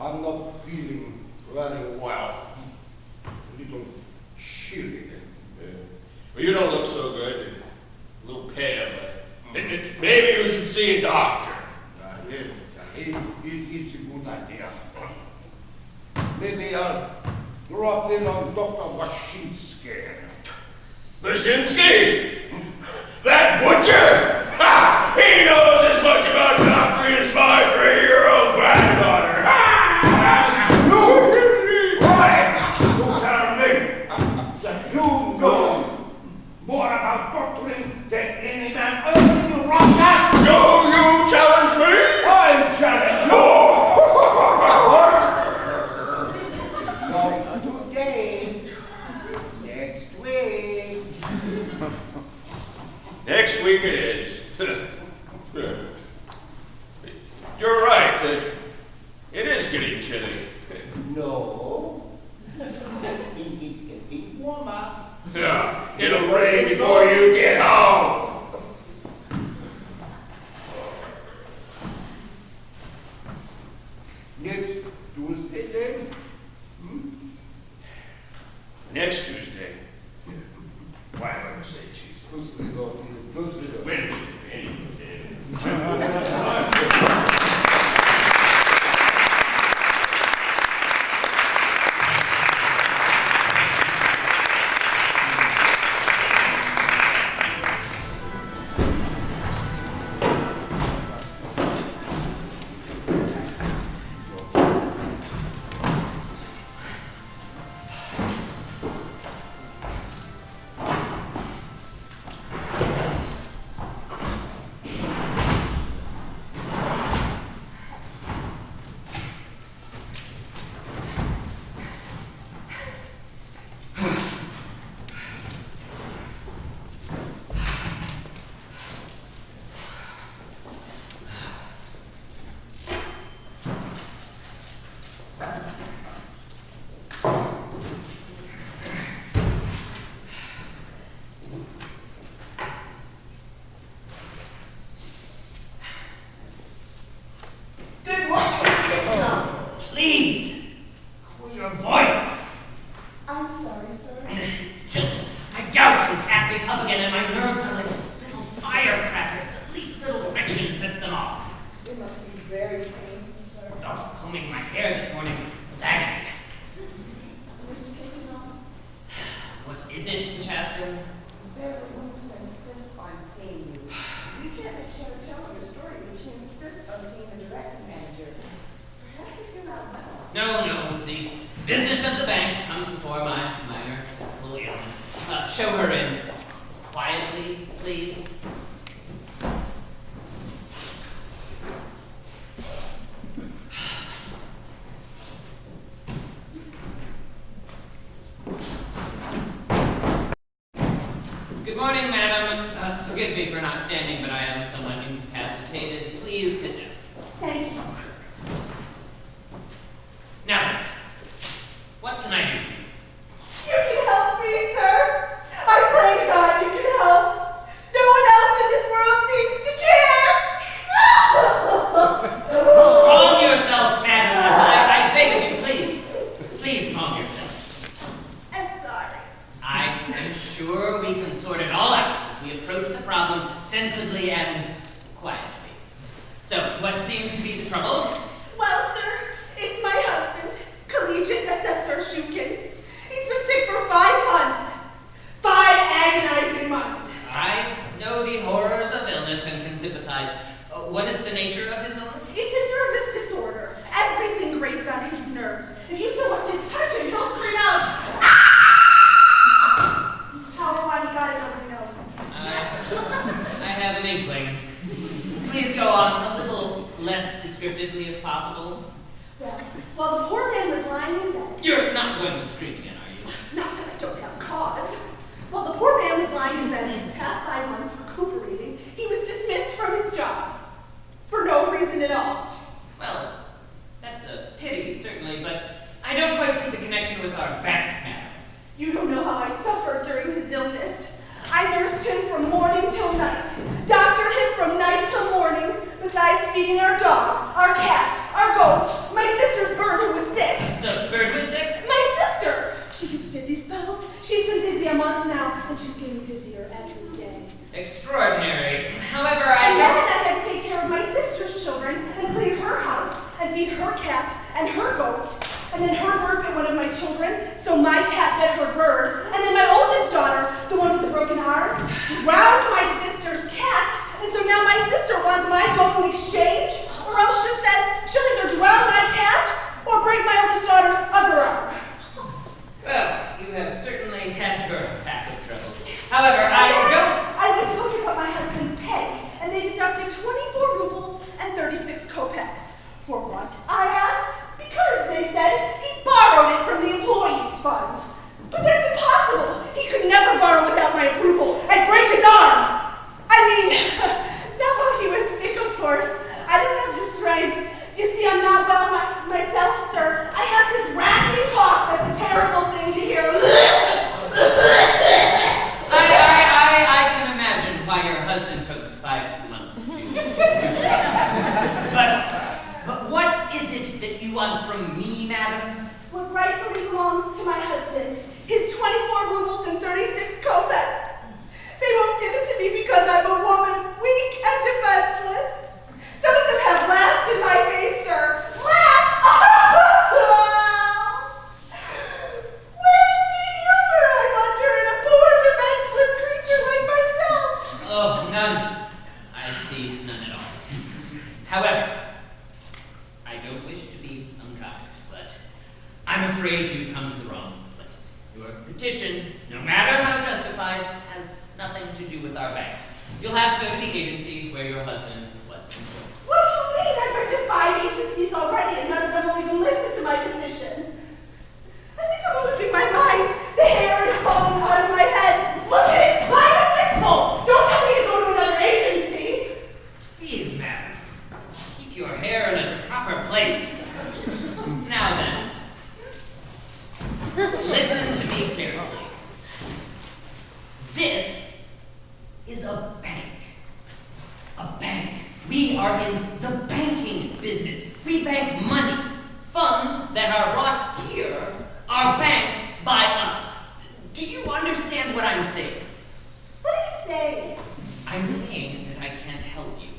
I'm not feeling very well. A little chilly.
Well, you don't look so good. A little pale. Maybe you should see a doctor.
It's a good idea. Maybe I'll drop in on Dr. Washinsky.
Wyszynski? That butcher? Ha! He knows as much about doctoring as my 3-year-old granddaughter.
Don't tell me that you know more about doctoring than any man else in Russia.
Do you challenge me?
I challenge you. Now, today warm up.
Yeah, it'll rain before you get home.
Next Tuesday then?
Next Tuesday. Why don't I say Tuesday? Wednesday.
Good morning, Mr. Please, cool your voice.
I'm sorry, sir.
It's just my gout is acting up again, and my nerves are like little firecrackers. The least little friction sets them off.
It must be very painful, sir.
Oh, combing my hair this morning was agony.
Mr. Kissenoff,
What is it, Chaplain?
there's a woman who insists on seeing you. You can't make her tell her story, but she insists on seeing the director manager. Perhaps if you're not well.
No, the business of the bank comes before my minor physical illness. Show her in. Quietly, please. Good morning, madam. Forgive me for not standing, but I am somewhat incapacitated. Please sit down.
Thank you.
Now then, what can I do for you?
You can help me, sir. I pray God you can help. No one else in this world seems to care.
Calm yourself, madam. I beg of you, please. Please calm yourself.
I'm sorry.
I am sure we can sort it all out if we approach the problem sensibly and quietly. So, what seems to be the trouble?
Well, sir, it's my husband, Collegiate Assessor Shukin. He's been sick for 5 months. 5 agonizing months.
I know the horrors of illness and can sympathize. What is the nature of his illness?
It's a nervous disorder. Everything grates on his nerves. If you so much as touch him, he'll scream out, "Ah!" Tell her why he got it, nobody knows.
I have an inkling. Please go on a little less descriptively if possible.
Well, while the poor man was lying in bed,
You're not going to scream again, are you?
not that I don't have cause. While the poor man was lying in bed these past 5 months recuperating, he was dismissed from his job. For no reason at all.
Well, that's a pity, certainly, but I don't quite see the connection with our bank matter.
You don't know how I suffered during his illness. I nursed him from morning till night, doctored him from night till morning, besides feeding our dog, our cat, our goat, my sister's bird who was sick.
The bird was sick?
My sister! She gets dizzy spells. She's been dizzy a month now, and she's getting dizzier every day.
Extraordinary. However,
And then
I...
I had to take care of my sister's children and clean her house and feed her cat and her goat. And then her bird bit one of my children, so my cat bit her bird. And then my oldest daughter, the one with the broken arm, drowned my sister's cat. And so now my sister wants my goat in exchange, or else she says she'll either drown my cat or break my oldest daughter's other arm.
Well, you have certainly had your pack of troubles. However, I don't...
I went to go pick up my husband's pay, and they deducted 24 rubles and 36 kopecks. For what? I asked. Because they said he borrowed it from the employees' fund. But that's impossible. He could never borrow without my approval and break his arm. I mean, not while he was sick, of course. I don't have the strength. You see, I'm not well myself, sir. I have this racking cough that's a terrible thing to hear.
petition, no matter how justified, has nothing to do with our bank. You'll have to go to the agency where your husband was employed.
What do you mean? I've been to 5 agencies already and none of them will even listen to my petition. I think I'm losing my mind. The hair is falling out of my head. Look at it. Line up this hole. Don't tell me to go to another agency.
Please, madam, keep your hair in its proper place. Now then, listen to me carefully. This is a bank. A bank. We are in the banking business. We bank money. Funds that are brought here are banked by us. Do you understand what I'm saying?
What are you saying?
I'm saying that I can't help you.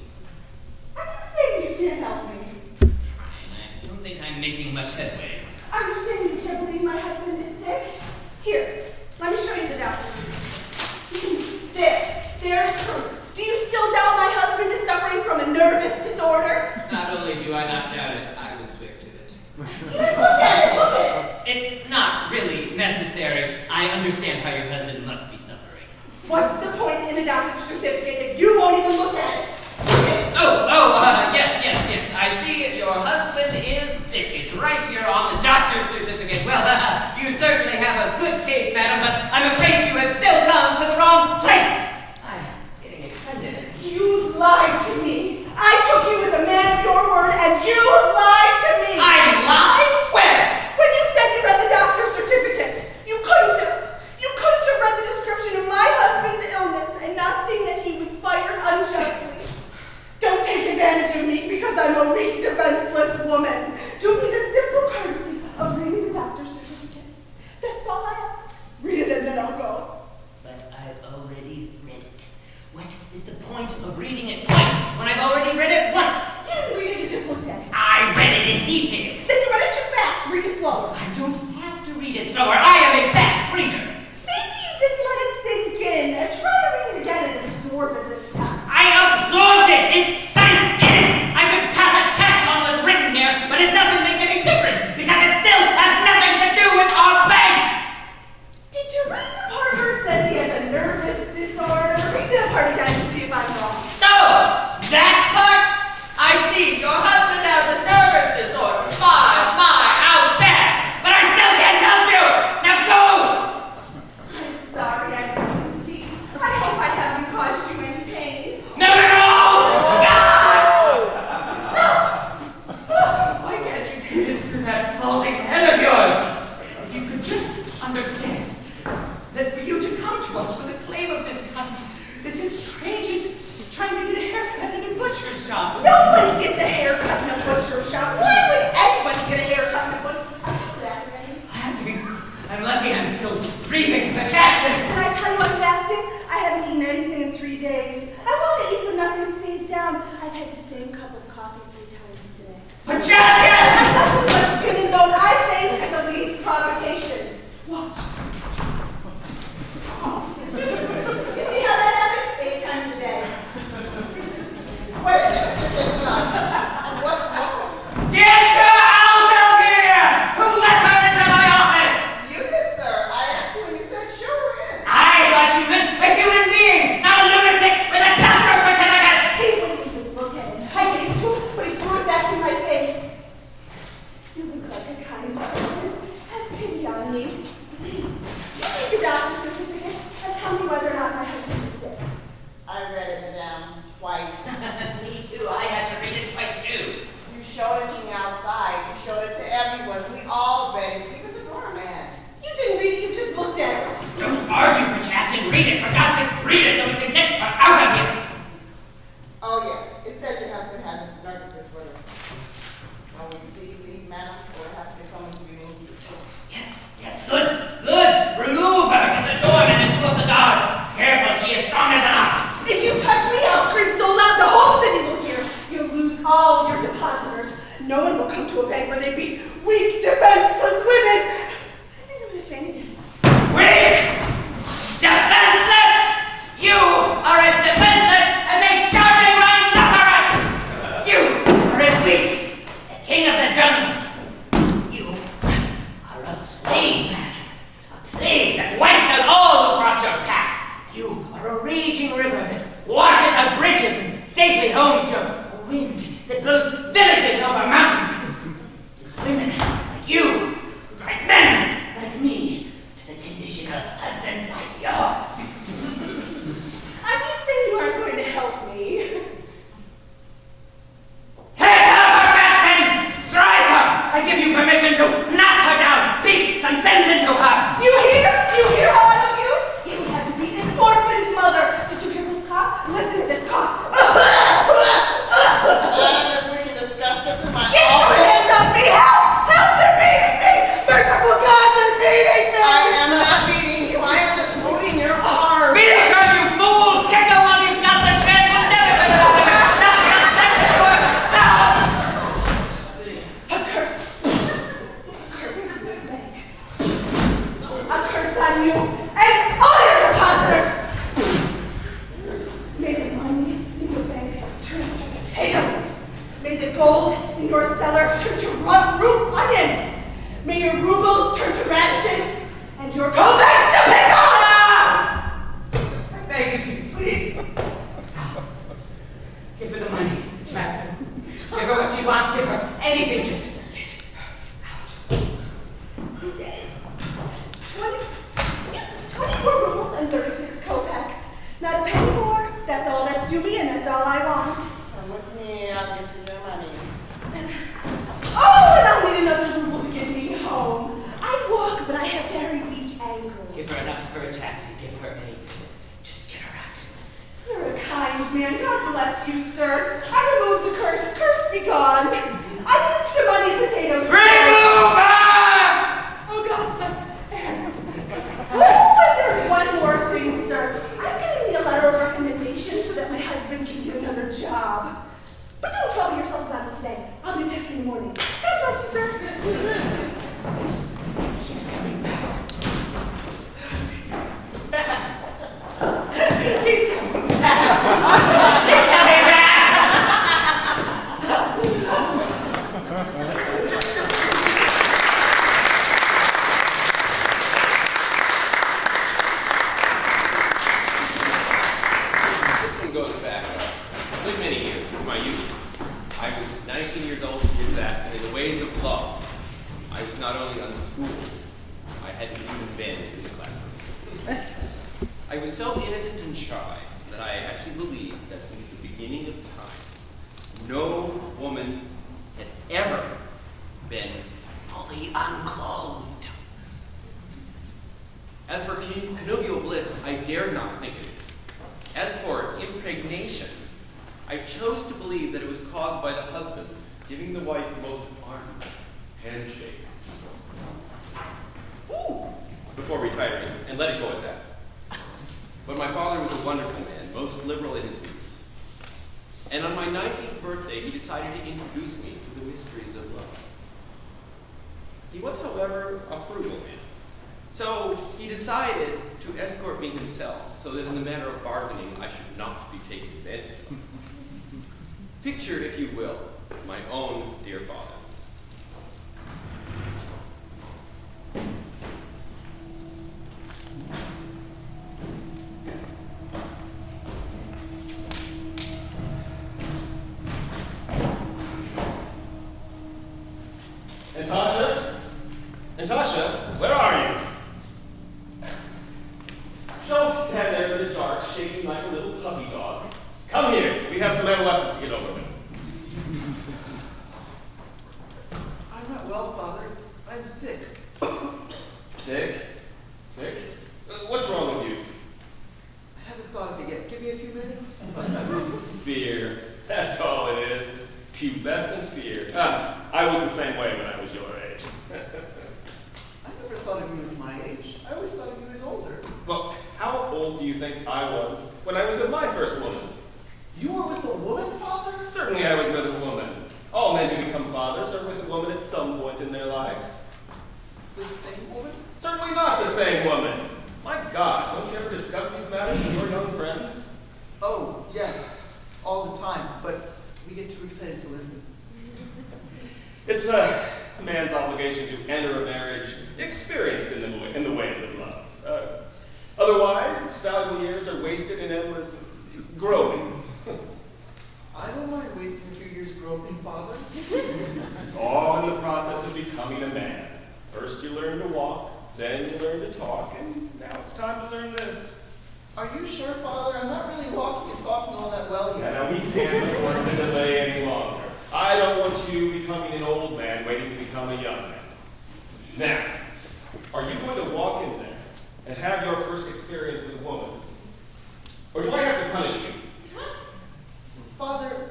Are you saying you can't help me?
And I don't think I'm making much headway.
Are you saying you can't believe my husband is sick? Here, let me show you the doctor's certificate. There's proof. Do you still doubt my husband is suffering from a nervous disorder?
Not only do I not doubt it, I would swear to it.
Look at it, look at it.
It's not really necessary. I understand how your husband must be suffering.
What's the point in a doctor's certificate if you won't even look at it?
Yes. I see your husband is sick. It's right here on the doctor's certificate. Well, you certainly have a good case, madam, but I'm afraid you have still come to the wrong place. I'm getting excited.
You lied to me. I took you as a man of your word, and you lied to me.
I lied? Where?
When you said you read the doctor's certificate, you couldn't have. You couldn't have read the description of my husband's illness and not seen that he was fired unjustly. Don't take advantage of me because I'm a weak, defenseless woman. Do me the simple courtesy of reading the doctor's certificate. That's all I ask. Read it and then I'll go.
But I've already read it. What is the point of reading it twice when I've already read it once?
You didn't read it, you just looked at it.
I read it in detail.
Then you read it too fast. Read it slower.
I don't have to read it slower. I am a fast reader.
Maybe you didn't let it sink in. Try to read it again and absorb it this time.
I absorbed it. It sank in. I could pass a test on what's written here, but it doesn't make any difference because it still has nothing to do with our bank.
Did you read the part where it says he has a nervous disorder? Read that part again and see if I'm wrong.
Oh, that part? I see. Your husband has a nervous disorder. My, how sad. But I still can't help you. Now go.
I'm sorry I didn't see. I hope I haven't caused you any pain.
No! God! Why can't you get it through that balding head of yours? If you could just understand that for you to come to us with a claim of this kind is as strange as trying to get a haircut in a butcher's shop.
Nobody gets a haircut in a butcher shop. Why would anybody get a haircut in a butcher shop?
I'm lucky I'm still breathing. The captain!
Can I tell you I'm fasting? I haven't eaten anything in 3 days. I want to eat, but nothing stays down. I've had the same cup of coffee 3 times today.
But Jacket!
I'm nothing but skin and bone. I faint at the least provocation. Watch. You see how that happened? 8 times a day.
Wait a second, what's wrong?
Get her out of here! Who let her into my office?
You did, sir. I asked you and you said sure.
I thought you meant a human being, not a lunatic with a doctor's certificate!
He wouldn't even look at it. I gave it to him, but he threw it back in my face.
me that wipes out all who cross your path. You are a raging river that washes out bridges and stately homes. You're a wind that blows villages over mountains. It's women like you who drive men like me to the condition of husbands like yours.
And you say you aren't going to help me.
Take her, Captain! Strike her! I give you permission to knock her down, beat some sense into her!
You hear? You hear how I'm abused? You have to be an orphan's mother. Did you hear this cough? Listen to this cough.
We can discuss this in my
Get your hands off me! Help! Help! They're beating me! Merciful God, they're beating me!
I am not beating you. I am just holding your arm.
Beat her, you fool! Kick her while you've got the chance! We'll never get it out of her! Now,
A curse. A curse on the bank. A curse on you and all your depositors. May the money in your bank turn to potatoes. May the gold in your cellar turn to root onions. May your rubles turn to radishes and your kovacs to pickles.
I beg of you, please. Stop. Give her the money, Captain. Give her what she wants. Give her anything. Just get out.
24 rubles and 36 kovacs. Not a penny more. That's all that's due me, and that's all I want.
Come with me. I'll get you your money.
Oh, and I'll need another ruble to get me home. I walk, but I have very weak ankles.
Give her enough for a taxi. Give her anything. Just get her out.
You're a kind man. God bless you, sir. I remove the curse. Curse be gone. I need some money, potatoes.
Remove her!
Oh, God, my hands. Oh, and there's one more thing, sir. I'm going to need a letter of recommendation so that my husband can get another job. But don't trouble yourself about it today. I'll be back in the morning. God bless you, sir.
She's coming back.
He's coming back.
This one goes back a good many years to my youth. I was 19 years old to be exact, and in the ways of love, I was not only unschooled, I hadn't even been in the classroom. I was so innocent and shy that I actually believed that since the beginning of time, no woman had ever been
Fully unclothed.
As for connubial bliss, I dared not think of it. As for impregnation, I chose to believe that it was caused by the husband giving the wife the most ardent handshake before retiring, and let it go at that. But my father was a wonderful man, most liberal in his views. And on my 19th birthday, he decided to introduce me to the mysteries of love. He was, however, a frugal man. So he decided to escort me himself, so that in the matter of bargaining, I should not be taken advantage of. Picture, if you will, my own dear father.
Natasha? Natasha, where are you? Don't stand there in the dark, shaking like a little puppy dog. Come here. We have some adolescents to get over with.
I'm not well, Father. I'm sick.
Sick? Sick? What's wrong with you?
I haven't thought of it yet. Give me a few minutes.
Fear. That's all it is. Pubescent fear. I was the same way when I was your age.
I never thought of you as my age. I always thought of you as older.
Well, how old do you think I was when I was with my first woman?
You were with a woman, Father?
Certainly I was with a woman. All men who become fathers are with a woman at some point in their life.
The same woman?
Certainly not the same woman. My God, don't you ever discuss these matters with your young friends?
Oh, yes. All the time. But we get too excited to listen.
It's a man's obligation to enter a marriage experienced in the ways of love. Otherwise, valuable years are wasted in endless groping.
I don't mind wasting a few years groping, Father.
It's all in the process of becoming a man. First you learn to walk, then you learn to talk, and now it's time to learn this.
Are you sure, Father? I'm not really walking and talking all that well yet.
Now we can't afford to delay any longer. I don't want you becoming an old man waiting to become a young man. Now, are you going to walk in there and have your first experience with a woman? Or do I have to punish you?
Father,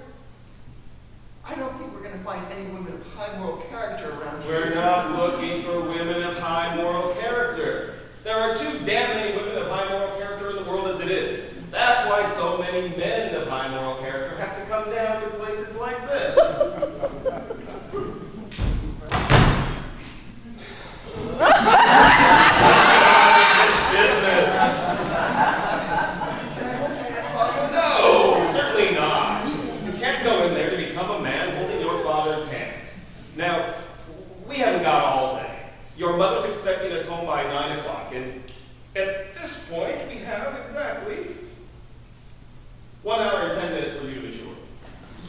I don't think we're going to find any women of high moral character around here.
We're not looking for women of high moral character. There are too damn many women of high moral character in the world as it is. That's why so many men of high moral character have to come down to places like this. Business.
Can I hold your hand, Father?
No, certainly not. You can't go in there to become a man holding your father's hand. Now, we haven't got all day. Your mother's expecting us home by 9 o'clock, and at this point, we have exactly 1 hour and 10 minutes for you to mature.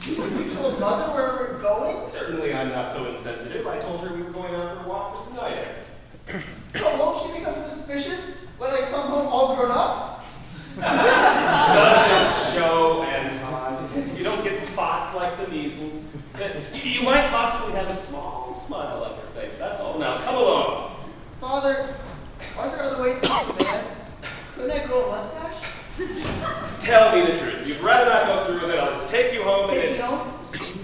You told Mother where we're going?
Certainly, I'm not so insensitive. I told her we were going out for a walk for some night air.
So won't she become suspicious when I come home all grown up?
Doesn't show, Anton. You don't get spots like the measles. You might possibly have a small smile on your face, that's all. Now, come along.
Father, are there other ways to be a man? Couldn't I grow a mustache?
Tell me the truth. You'd rather not go through with it. I'll just take you home
Take
and
me home?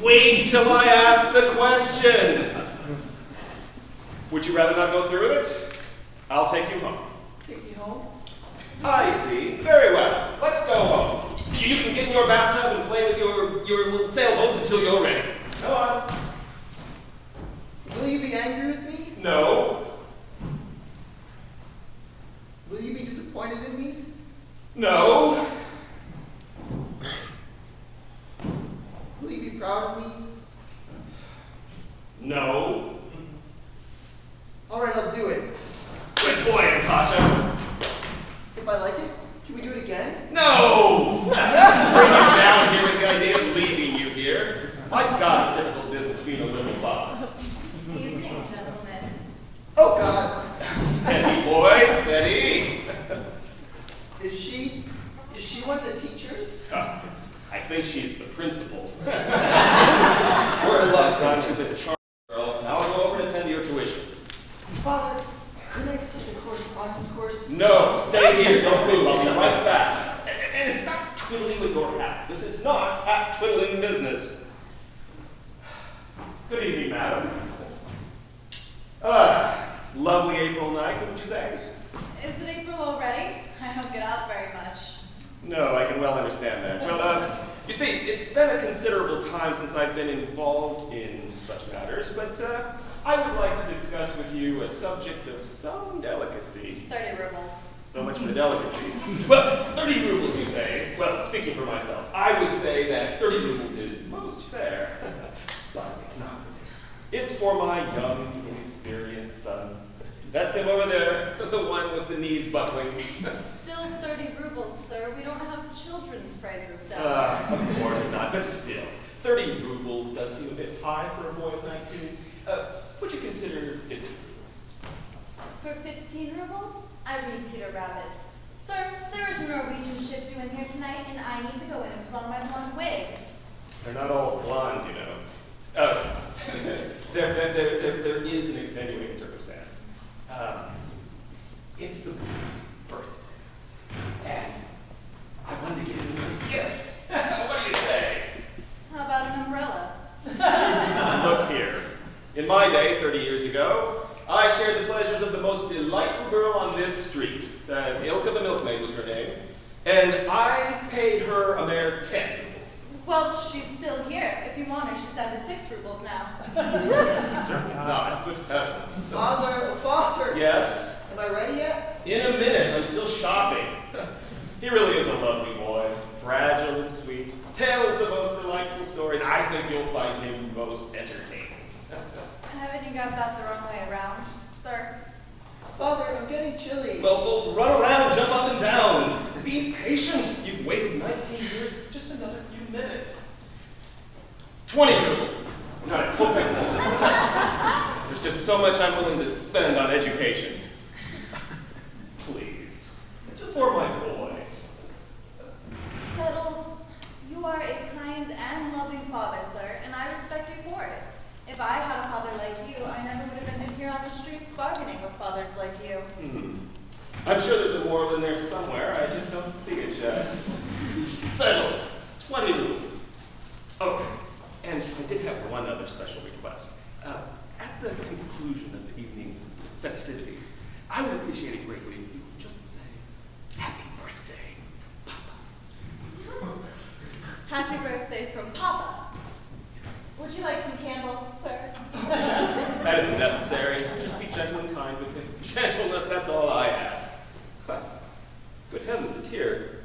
wait till I ask the question. Would you rather not go through with it? I'll take you home.
Take me home?
I see. Very well. Let's go home. You can get in your bathtub and play with your little sailboats until you're ready. Come on.
Will you be angry with me?
No.
Will you be disappointed in me?
No.
Will you be proud of me?
No.
All right, I'll do it.
Good boy, Natasha.
If I like it, can we do it again?
No! Bring you down here with the idea of leaving you here. My God, it's difficult business being a little father.
Evening, gentlemen.
Oh, God.
Steady, boy, steady.
Is she one of the teachers?
I think she's the principal. We're in luck, son. She's a charming girl. Now I'll go over and attend to your tuition.
Father, couldn't I take a correspondence course?
No, stay here. Don't move. I'll be right back. And stop twiddling with your hat. This is not hat twiddling business. Good evening, madam. Lovely April night, wouldn't you say?
Is it April already? I don't get out very much.
No, I can well understand that. Well, you see, it's been a considerable time since I've been involved in such matters, but I would like to discuss with you a subject of some delicacy.
30 rubles.
So much for the delicacy. Well, 30 rubles, you say. Well, speaking for myself, I would say that 30 rubles is most fair. But it's not. It's for my young, inexperienced son. That's him over there, the one with the knees buckling.
Still 30 rubles, sir. We don't have children's prices down
Of course not, but still. 30 rubles does seem a bit high for a boy of 19. Would you consider 50 rubles?
For 15 rubles, I read Peter Rabbit. Sir, there is a Norwegian ship due in here tonight, and I need to go in and put on my blonde wig.
They're not all blonde, you know. There is an extenuating circumstance. It's the boy's birthday, and I wanted to give him this gift. What do you say?
How about an umbrella?
Look here. In my day, 30 years ago, I shared the pleasures of the most delightful girl on this street. Ilka the milkmaid was her name. And I paid her a mere 10 rubles.
Well, she's still here. If you want her, she's down to 6 rubles now.
Certainly not. Good heavens.
Father.
Yes?
Am I ready yet?
In a minute. I'm still shopping. He really is a lovely boy. Fragile and sweet. Tells the most delightful stories. I think you'll find him most entertaining.
Haven't you got that the wrong way around, sir?
Father, I'm getting chilly.
Well, run around, jump up and
Be patient. You've waited 19 years. It's just another few minutes. 20 rubles. Not a kopek. There's just so much I'm willing to spend on education. Please. It's for my boy.
Settled. You are a kind and loving father, sir, and I respect you for it. If I had a father like you, I never would have been here on the streets bargaining with fathers like you.
I'm sure there's a moral in there somewhere. I just don't see it yet. Settled. 20 rubles. Oh, and I did have one other special request. At the conclusion of the evening's festivities, I would appreciate it greatly if you would just say, "Happy birthday, Papa."
Happy birthday from Papa. Would you like some candles, sir?
That isn't necessary. Just be gentle and kind with him. Gentleness, that's all I ask. Good heavens, a tear.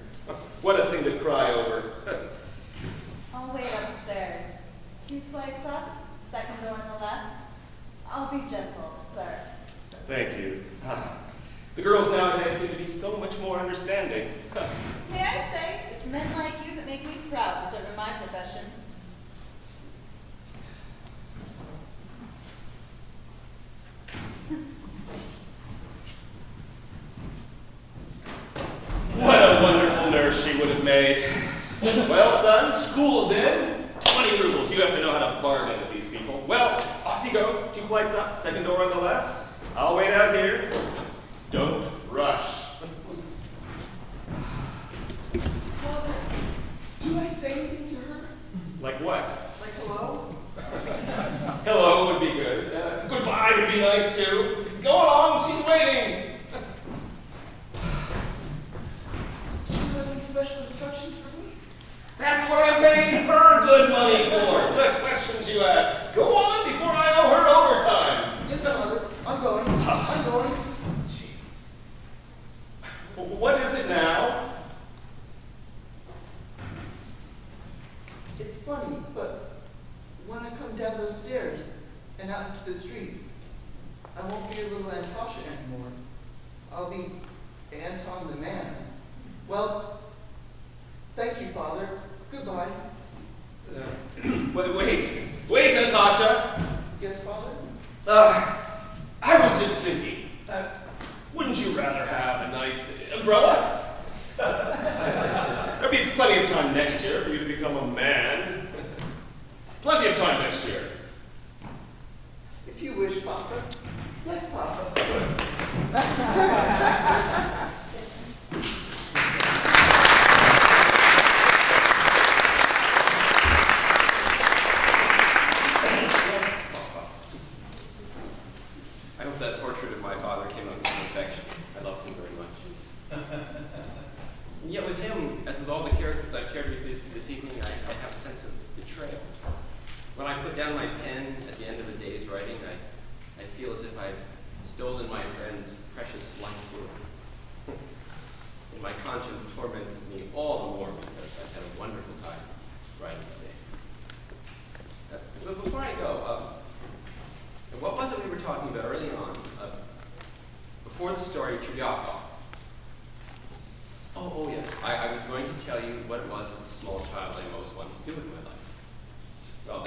What a thing to cry over.
I'll wait upstairs. 2 flights up, second door on the left. I'll be gentle, sir.
Thank you. The girls nowadays seem to be so much more understanding.
May I say, it's men like you that make me proud to serve in my profession.
What a wonderful nurse she would have made. Well, son, school's in. 20 rubles. You have to know how to bargain with these people. Well, off you go. 2 flights up, second door on the left. I'll wait out here. Don't rush.
Father, do I say anything to her?
Like what?
Like hello?
Hello would be good. Goodbye would be nice too. Go along, she's waiting.
Do you have any special instructions for me?
That's what I'm paying her good money for. The questions you ask. Go on before I owe her overtime.
Yes, Father. I'm going. I'm going.
What is it now?
It's funny, but when I come down those stairs and out into the street, I won't be your little Antasha anymore. I'll be Anton the man. Well, thank you, Father. Goodbye.
Wait, Natasha.
Yes, Father?
I was just thinking, wouldn't you rather have a nice umbrella? There'll be plenty of time next year for you to become a man. Plenty of time next year.
If you wish, Papa. Yes, Papa.
Yes, Papa. I hope that portrait of my father came out in perfection. I loved him very much. And yet with him, as with all the characters I've shared with you this evening, I have a sense of betrayal. When I put down my pen at the end of a day's writing, I feel as if I've stolen my friend's precious life work. And my conscience torments me all the more because I've had a wonderful time writing today. But before I go, what was it we were talking about early on? Before the story, Churyakov. Oh yes. I was going to tell you what it was as a small child I most wanted to do with my life. Well,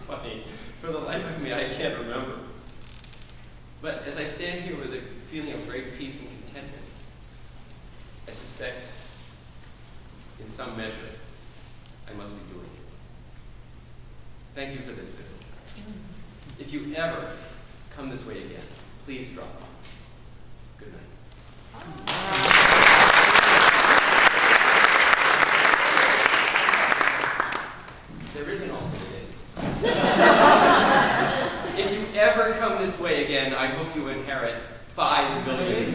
funny. For the life of me, I can't remember. But as I stand here with a feeling of great peace and contentment, I suspect, in some measure, I must be doing it. Thank you for this visit. If you ever come this way again, please drop by. Good night. There is an alternative. If you ever come this way again, I hope you inherit 5 billion.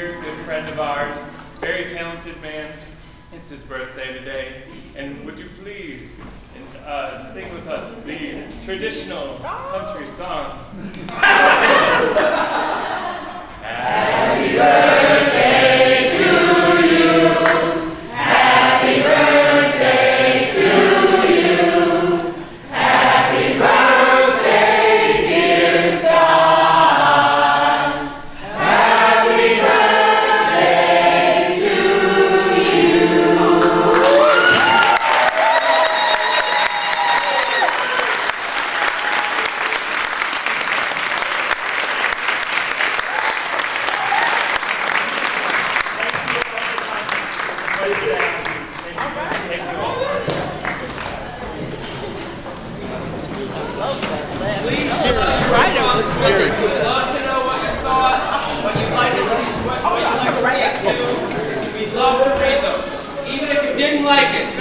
dear, good friend of ours, very talented man. It's his birthday today, and would you please sing with us the traditional country song? Happy birthday to you. Happy birthday to you. Happy birthday, dear Scott. Happy birthday to you.
We'd love to know what you thought, what you'd like us to, what you'd like to see us do. We'd love to read them. Even if you didn't like it,